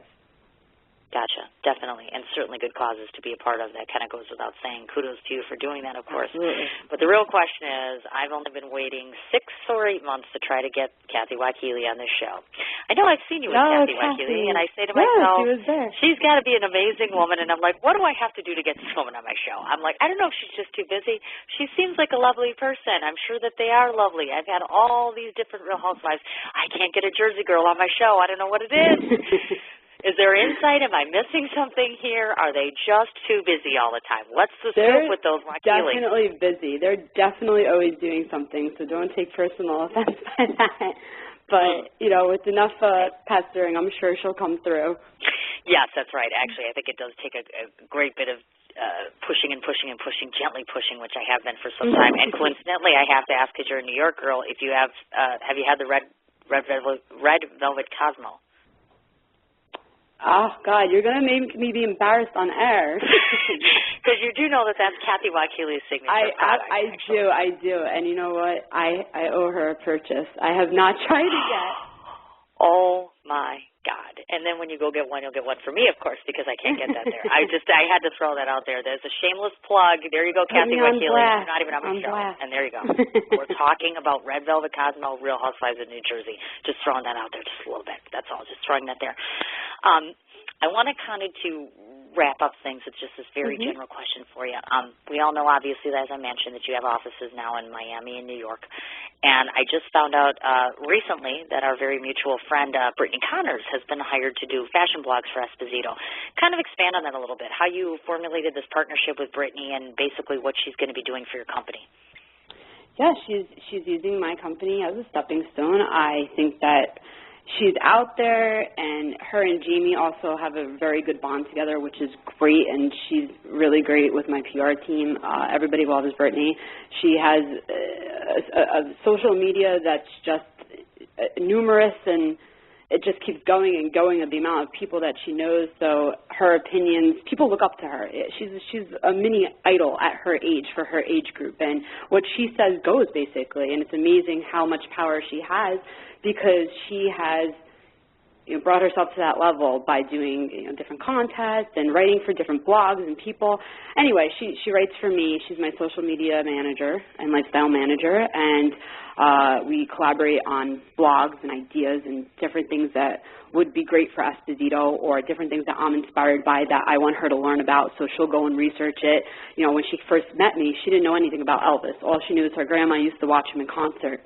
Gotcha, definitely, and certainly good causes to be a part of. That kind of goes without saying. Kudos to you for doing that, of course. Absolutely. But the real question is, I've only been waiting 6 or 8 months to try to get Kathy Wakili on this show. I know I've seen you with Kathy Wakili, and I say to myself, she was there. She's got to be an amazing woman, and I'm like, what do I have to do to get this woman on my show? I'm like, I don't know if she's just too busy. She seems like a lovely person. I'm sure that they are lovely. I've had all these different Real Housewives. I can't get a Jersey girl on my show. I don't know what it is. Is there insight? Am I missing something here? Are they just too busy all the time? What's the scoop with those Wakilis? They're definitely busy. They're definitely always doing something, so don't take personal offense by that. But, you know, with enough pestering, I'm sure she'll come through. Yes, that's right. Actually, I think it does take a great bit of pushing, gently pushing, which I have been for some time. And coincidentally, I have to ask, because you're a New York girl, if you have you had the red velvet Cosmo? Oh, God, you're going to make me be embarrassed on air. Because you do know that that's Kathy Wakili's signature product. I do. And you know what? I owe her a purchase. I have not tried it yet. Oh, my God. And then when you go get one, you'll get one for me, of course, because I can't get that there. I had to throw that out there. There's a shameless plug. There you go, Kathy Wakili. You're not even on my show. Blast. And there you go. We're talking about Red Velvet Cosmo, Real Housewives of New Jersey. Just throwing that out there just a little bit. That's all. Just throwing that there. I want to kind of to wrap up things with just this very general question for you. We all know, obviously, as I mentioned, that you have offices now in Miami and New York. And I just found out recently that our very mutual friend, Brittany Connors, has been hired to do fashion blogs for Esposito. Kind of expand on that a little bit, how you formulated this partnership with Brittany and basically what she's going to be doing for your company. Yeah, she's using my company as a stepping stone. I think that she's out there, and her and Jamie also have a very good bond together, which is great, and she's really great with my PR team. Everybody loves Brittany. She has a social media that's just numerous, and it just keeps going and going of the amount of people that she knows. So her opinions, people look up to her. She's a mini idol at her age, for her age group, and what she says goes, basically, and it's amazing how much power she has, because she has brought herself to that level by doing different contests and writing for different blogs and people. Anyway, she writes for me. She's my social media manager and lifestyle manager, and we collaborate on blogs and ideas and different things that would be great for Esposito, or different things that I'm inspired by that I want her to learn about, so she'll go and research it. When she first met me, she didn't know anything about Elvis. All she knew is her grandma used to watch him in concert.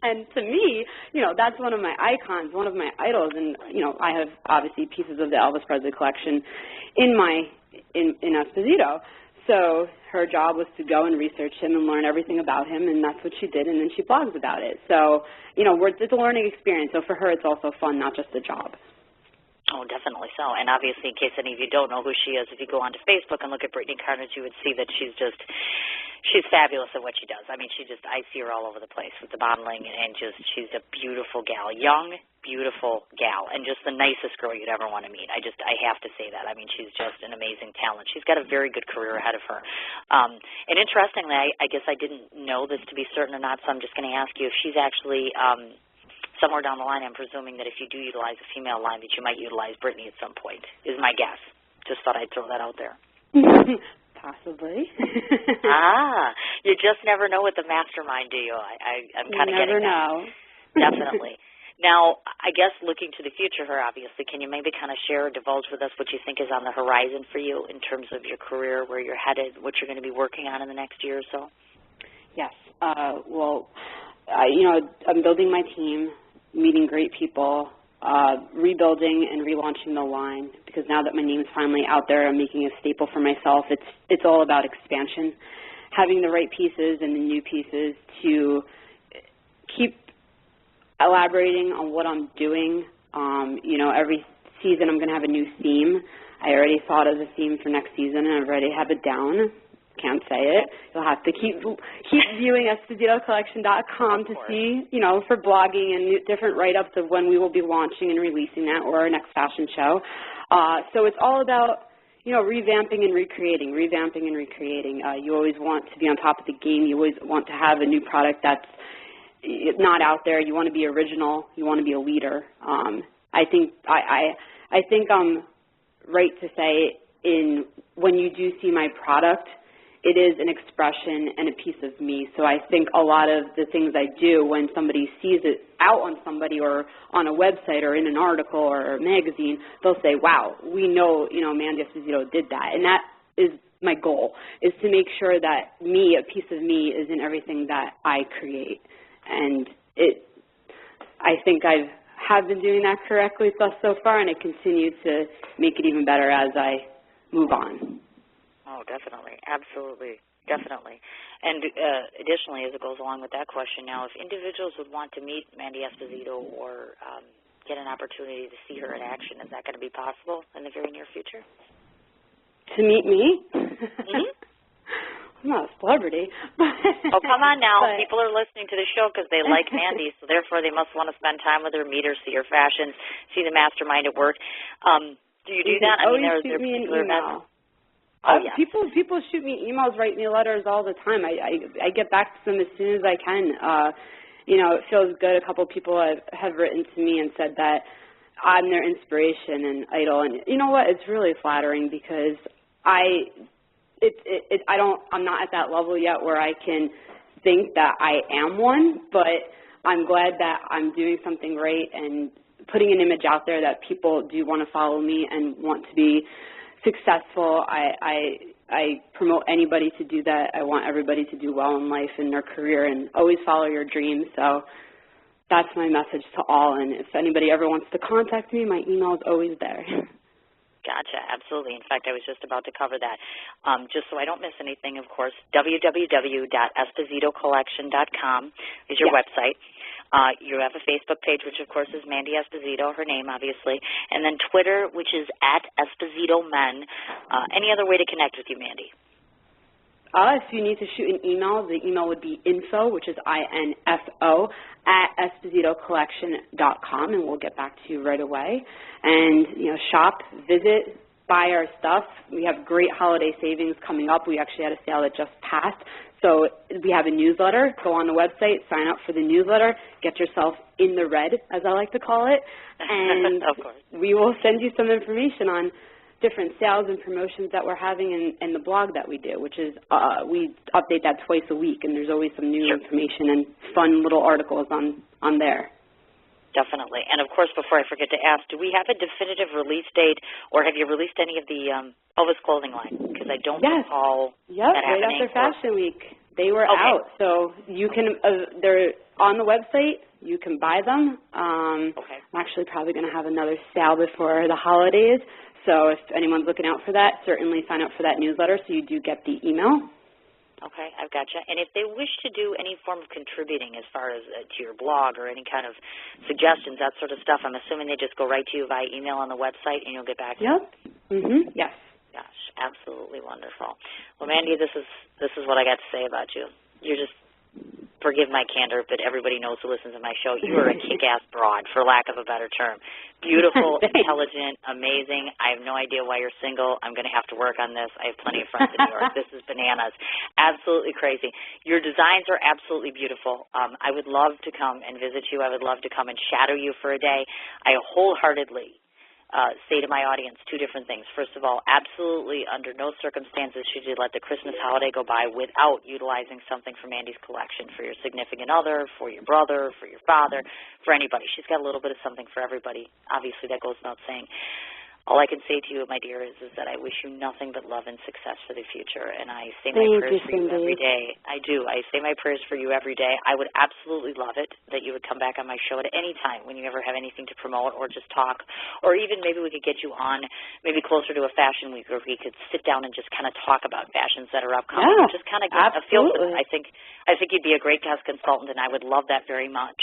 And to me, that's one of my icons, one of my idols. And, I have obviously pieces of the Elvis Presley collection in Esposito. So her job was to go and research him and learn everything about him, and that's what she did, and then she blogs about it. So, it's a learning experience. So for her, it's also fun, not just a job. Oh, definitely so. And obviously, in case any of you don't know who she is, if you go onto Facebook and look at Brittany Connors, you would see that she's fabulous at what she does. I mean, I see her all over the place with the modeling, and she's a beautiful gal, young, beautiful gal, and just the nicest girl you'd ever want to meet. I have to say that. I mean, she's just an amazing talent. She's got a very good career ahead of her. And interestingly, I guess I didn't know this to be certain or not, so I'm just going to ask you if she's actually somewhere down the line, I'm presuming that if you do utilize a female line, that you might utilize Brittany at some point, is my guess. Just thought I'd throw that out there. Possibly. You just never know with the mastermind, do you? I'm kind of getting that. You never know. Definitely. Now, I guess looking to the future here, obviously, can you maybe kind of share or divulge with us what you think is on the horizon for you in terms of your career, where you're headed, what you're going to be working on in the next year or so? Yes. I'm building my team, meeting great people, rebuilding and relaunching the line, because now that my name is finally out there, I'm making a staple for myself. It's all about expansion, having the right pieces and the new pieces to keep elaborating on what I'm doing. Every season I'm going to have a new theme. I already thought of the theme for next season, and I already have it down. Can't say it. You'll have to keep viewing EspositoCollection.com to see, for blogging and different write-ups of when we will be launching and releasing that, or our next fashion show. So it's all about, revamping and recreating. You always want to be on top of the game. You always want to have a new product that's not out there. You want to be original. You want to be a leader. I think I'm right to say when you do see my product, it is an expression and a piece of me. So I think a lot of the things I do, when somebody sees it out on somebody or on a website or in an article or a magazine, they'll say, wow, we know, Mandy Esposito did that. And that is my goal, is to make sure that a piece of me, is in everything that I create. And I think I have been doing that correctly thus so far, and I continue to make it even better as I move on. Oh, definitely. Absolutely. Definitely. And additionally, as it goes along with that question now, if individuals would want to meet Mandy Esposito or get an opportunity to see her in action, is that going to be possible in the very near future? To meet me? Mm-hmm. I'm not a celebrity. Oh, come on now. But people are listening to the show because they like Mandy, so therefore they must want to spend time with her, meet her, see her fashions, see the mastermind at work. Do you do that? I mean, always shoot me an email. Oh, yeah. People shoot me emails, write me letters all the time. I get back to them as soon as I can. It feels good. A couple people have written to me and said that I'm their inspiration and idol. And you know what? It's really flattering because I'm not at that level yet where I can think that I am one, but I'm glad that I'm doing something right and putting an image out there that people do want to follow me and want to be successful. I promote anybody to do that. I want everybody to do well in life and their career and always follow your dreams. So that's my message to all. And if anybody ever wants to contact me, my email is always there. Gotcha, absolutely. In fact, I was just about to cover that. Just so I don't miss anything, of course, www.espositocollection.com is your website. You have a Facebook page, which, of course, is Mandy Esposito, her name, obviously, and then Twitter, which is @EspositoMen. Any other way to connect with you, Mandy? If you need to shoot an email, the email would be info, which is INFO, @EspositoCollection.com, and we'll get back to you right away. And, shop, visit, buy our stuff. We have great holiday savings coming up. We actually had a sale that just passed. So we have a newsletter. Go on the website, sign up for the newsletter, get yourself in the red, as I like to call it, and of course. We will send you some information on different sales and promotions that we're having and the blog that we do, which is we update that twice a week, and there's always some new information and fun little articles on there. Definitely. And, of course, before I forget to ask, do we have a definitive release date, or have you released any of the Elvis clothing line? Because I don't recall that right happening. After Fashion Week. They were out. So you can they're on the website. You can buy them. I'm actually probably going to have another sale before the holidays. So if anyone's looking out for that, certainly sign up for that newsletter so you do get the email. Okay, I've got you. And if they wish to do any form of contributing as far as to your blog or any kind of suggestions, that sort of stuff, I'm assuming they just go right to you via email on the website and you'll get back to them? Mm-hmm. Yes. Gosh, absolutely wonderful. Well, Mandy, this is what I got to say about you. You're just, forgive my candor, but everybody knows who listens to my show. You are a kick-ass broad, for lack of a better term. Beautiful, intelligent, amazing. I have no idea why you're single. I'm going to have to work on this. I have plenty of friends in New York. This is bananas. Absolutely crazy. Your designs are absolutely beautiful. I would love to come and visit you. I would love to come and shadow you for a day. I wholeheartedly say to my audience two different things. First of all, absolutely under no circumstances should you let the Christmas holiday go by without utilizing something from Mandy's collection for your significant other, for your brother, for your father, for anybody. She's got a little bit of something for everybody. Obviously, that goes without saying. All I can say to you, my dear, is that I wish you nothing but love and success for the future, and I say my prayers for you every day. I do. I say my prayers for you every day. I would absolutely love it that you would come back on my show at any time when you ever have anything to promote or just talk, or even maybe we could get you on maybe closer to a fashion week where we could sit down and just kind of talk about fashions that are upcoming and just kind of get a feel for them. I think you'd be a great guest consultant, and I would love that very much.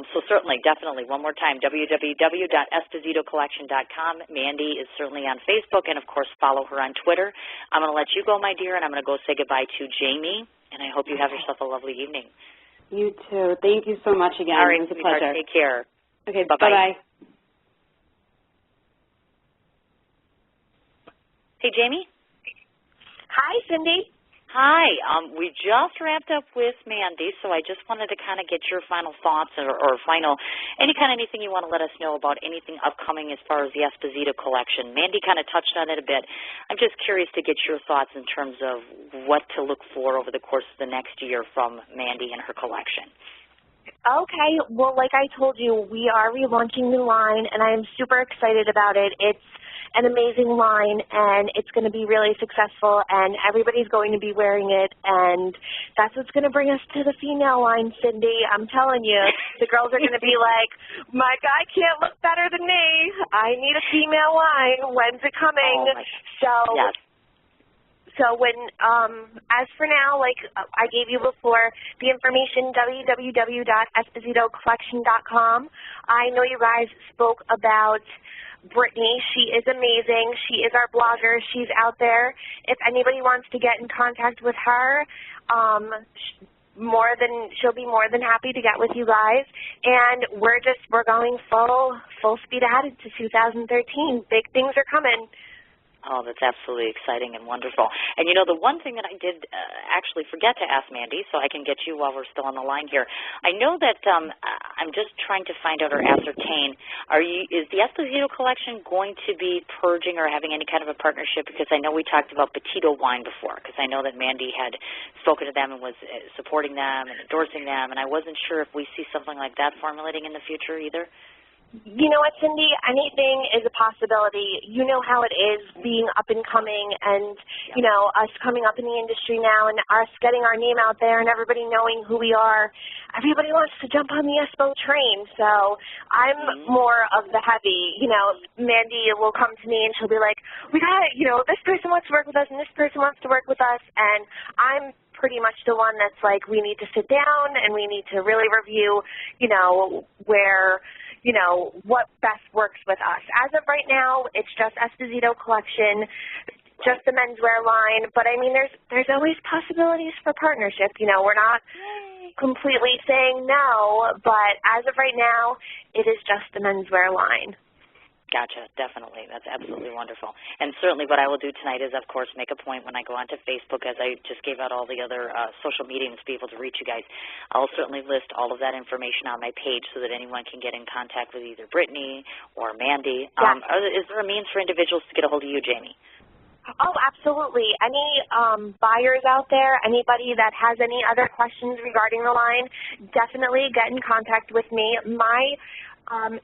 So certainly, definitely, one more time, www.espositocollection.com. Mandy is certainly on Facebook, and, of course, follow her on Twitter. I'm going to let you go, my dear, and I'm going to go say goodbye to Jamie, and I hope you have yourself a lovely evening. You too. Thank you so much again. All right, it was a pleasure. Take care. Okay, bye-bye. Bye-bye. Hey, Jamie? Hi, Cindy. Hi. We just wrapped up with Mandy, so I just wanted to kind of get your final thoughts or anything you want to let us know about anything upcoming as far as the Esposito collection. Mandy kind of touched on it a bit. I'm just curious to get your thoughts in terms of what to look for over the course of the next year from Mandy and her collection. Okay. Well, like I told you, we are relaunching the line, and I am super excited about it. It's an amazing line, and it's going to be really successful, and everybody's going to be wearing it, and that's what's going to bring us to the female line, Cindy. I'm telling you, the girls are going to be like, my guy can't look better than me. I need a female line. When's it coming? So as for now, like I gave you before, the information, www.espositocollection.com. I know you guys spoke about Brittany. She is amazing. She is our blogger. She's out there. If anybody wants to get in contact with her, she'll be more than happy to get with you guys. And we're going full speed ahead to 2013. Big things are coming. Oh, that's absolutely exciting and wonderful. And, you know, the one thing that I did actually forget to ask Mandy, so I can get you while we're still on the line here. I know that I'm just trying to find out or ascertain, is the Esposito Collection going to be purging or having any kind of a partnership? Because I know we talked about Petito wine before, because I know that Mandy had spoken to them and was supporting them and endorsing them, and I wasn't sure if we see something like that formulating in the future either. You know what, Cindy? Anything is a possibility. You know how it is being up and coming and, you know, us coming up in the industry now and us getting our name out there and everybody knowing who we are. Everybody wants to jump on the Espo train. So I'm more of the heavy. You know, Mandy will come to me and she'll be like, we got it. You know, this person wants to work with us and this person wants to work with us. And I'm pretty much the one that's like, we need to sit down and we need to really review, you know, what best works with us. As of right now, it's just Esposito Collection, just the menswear line. But, I mean, there's always possibilities for partnership. You know, we're not completely saying no, but as of right now, it is just the menswear line. Gotcha, definitely. That's absolutely wonderful. And certainly what I will do tonight is, of course, make a point when I go onto Facebook, as I just gave out all the other social mediums to be able to reach you guys. I'll certainly list all of that information on my page so that anyone can get in contact with either Brittany or Mandy. Yes. Is there a means for individuals to get a hold of you, Jamie? Oh, absolutely. Any buyers out there, anybody that has any other questions regarding the line, definitely get in contact with me. My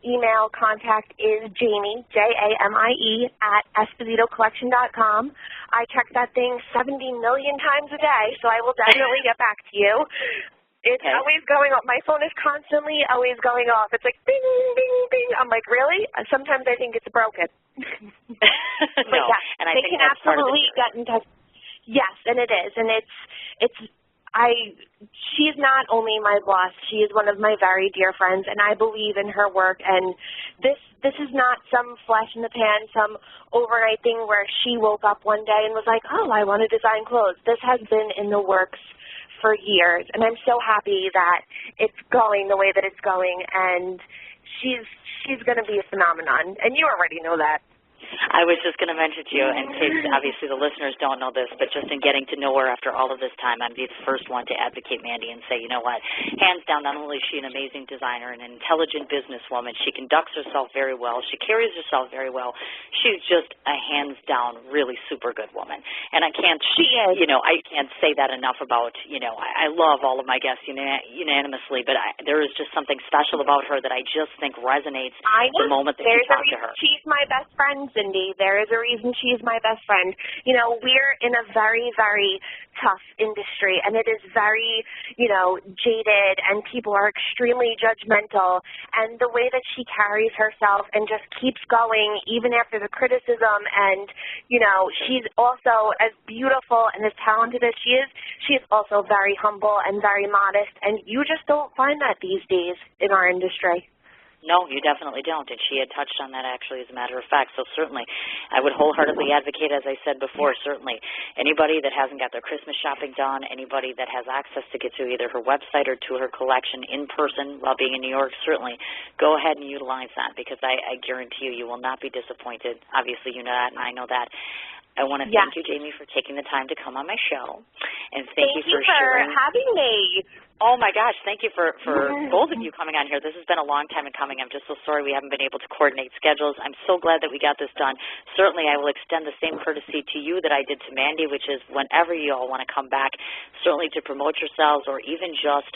email contact is Jamie, Jamie, at EspositoCollection.com. I check that thing 70 million times a day, so I will definitely get back to you. It's always going off. My phone is constantly always going off. It's like bing, bing, bing. I'm like, really? Sometimes I think it's broken. No, yeah, and I they think can that's absolutely get in touch. Yes, and it is, and she's not only my boss, she is one of my very dear friends, and I believe in her work. And this is not some flash in the pan, some overnight thing where she woke up one day and was like, oh, I want to design clothes. This has been in the works for years, and I'm so happy that it's going the way that it's going, and she's going to be a phenomenon, and you already know that. I was just going to mention to you, in case obviously the listeners don't know this, but just in getting to know her after all of this time, I'm the first one to advocate Mandy and say, you know what, hands down, not only is she an amazing designer and an intelligent businesswoman, she conducts herself very well, she carries herself very well, she's just a hands down really super good woman. And I can't say that enough about, I love all of my guests unanimously, but there is just something special about her that I just think resonates the moment that you talk to her. She's my best friend, Cindy. There is a reason she's my best friend. You know, we're in a very, very tough industry, and it is very, jaded, and people are extremely judgmental. And the way that she carries herself and just keeps going even after the criticism, and, she's also as beautiful and as talented as she is also very humble and very modest, and you just don't find that these days in our industry. No, you definitely don't, and she had touched on that actually as a matter of fact. So certainly I would wholeheartedly advocate, as I said before, certainly anybody that hasn't got their Christmas shopping done, anybody that has access to get to either her website or to her collection in person while being in New York, certainly go ahead and utilize that, because I guarantee you will not be disappointed. Obviously you know that, and I know that. I want to thank you, Jamie, for taking the time to come on my show, and thank you for sharing. Having me. Oh, my gosh, thank you for both of you coming on here. This has been a long time in coming. I'm just so sorry we haven't been able to coordinate schedules. I'm so glad that we got this done. Certainly, I will extend the same courtesy to you that I did to Mandy, which is whenever you all want to come back, certainly to promote yourselves, or even just,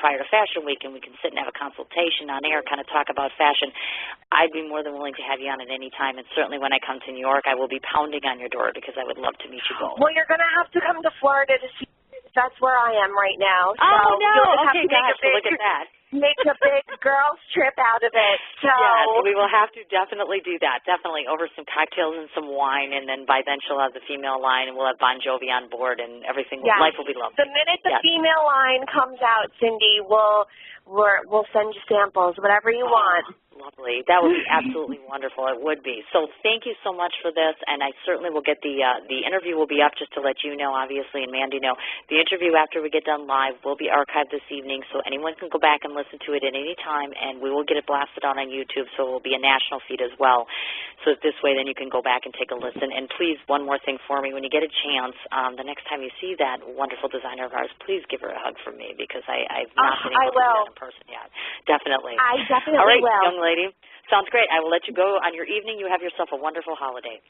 prior to Fashion Week, and we can sit and have a consultation on air, kind of talk about fashion. I'd be more than willing to have you on at any time, and certainly when I come to New York, I will be pounding on your door, because I would love to meet you both. Well, you're going to have to come to Florida to see. That's where I am right now. So oh, no. You'll just okay, have to gosh, well, look at that. make a big girls trip out of it. So yes, we will have to definitely do that. Definitely over some cocktails and some wine, and then by then she'll have the female line, and we'll have Bon Jovi on board, and everything. Yes. Life will be lovely. The minute the female line comes out, Cindy, we'll send you samples, whatever you want. Lovely. That would be absolutely wonderful. It would be. So thank you so much for this, and I certainly will get the interview will be up just to let you know, obviously, and Mandy know. The interview after we get done live will be archived this evening, so anyone can go back and listen to it at any time, and we will get it blasted out on YouTube, so it will be a national feed as well. So this way, then you can go back and take a listen. And please, one more thing for me. When you get a chance, the next time you see that wonderful designer of ours, please give her a hug from me, because I've not been able to do that in person yet. Definitely. I definitely All right, will. Young lady. Sounds great. I will let you go on your evening. You have yourself a wonderful holiday.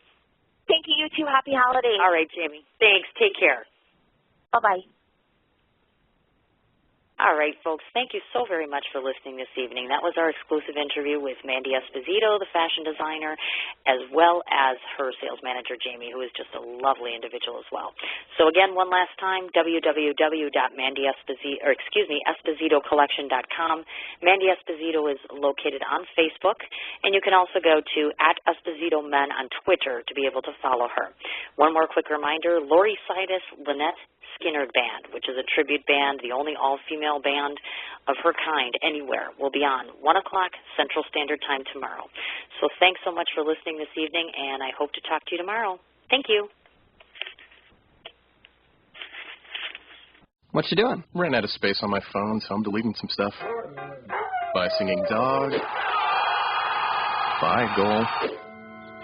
Thank you, you too. Happy holidays. All right, Jamie. Thanks. Take care. Bye-bye. All right, folks, thank you so very much for listening this evening. That was our exclusive interview with Mandy Esposito, the fashion designer, as well as her sales manager, Jamie, who is just a lovely individual as well. So again, one last time, Espositocollection.com. Mandy Esposito is located on Facebook, and you can also go to @EspositoMen on Twitter to be able to follow her. One more quick reminder, Lori Sidis, Lynette Skinner Band, which is a tribute band, the only all-female band of her kind anywhere, will be on 1 o'clock Central Standard Time tomorrow. So thanks so much for listening this evening, and I hope to talk to you tomorrow. Thank you. What you doing? Ran out of space on my phone, so I'm deleting some stuff. By singing dog. By goal.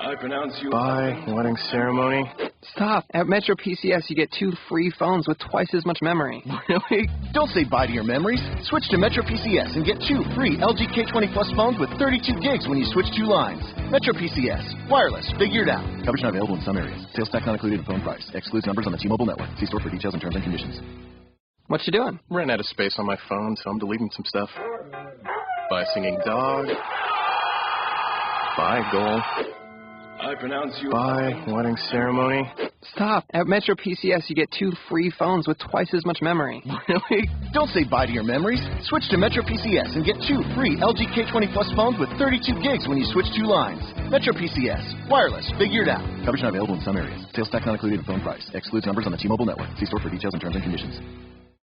I pronounce you. By wedding ceremony. Stop. At Metro PCS, you get 2 free phones with twice as much memory. Really? Don't say bye to your memories. Switch to Metro PCS and get 2 free LG K20 Plus phones with 32 gigs when you switch 2 lines. Metro PCS. Wireless. Figured out. Coverage not available in some areas. Sales tax not included in phone price. Excludes numbers on the T-Mobile network. See store for details and terms and conditions. What you doing? Ran out of space on my phone, so I'm deleting some stuff. By singing dog. By goal. I pronounce you. By wedding ceremony. Stop. At Metro PCS, you get 2 free phones with twice as much memory. Really? Don't say bye to your memories. Switch to Metro PCS and get 2 free LG K20 Plus phones with 32 gigs when you switch 2 lines. Metro PCS. Wireless. Figured out. Coverage not available in some areas. Sales tax not included in phone price. Excludes numbers on the T-Mobile network. See store for details and terms and conditions.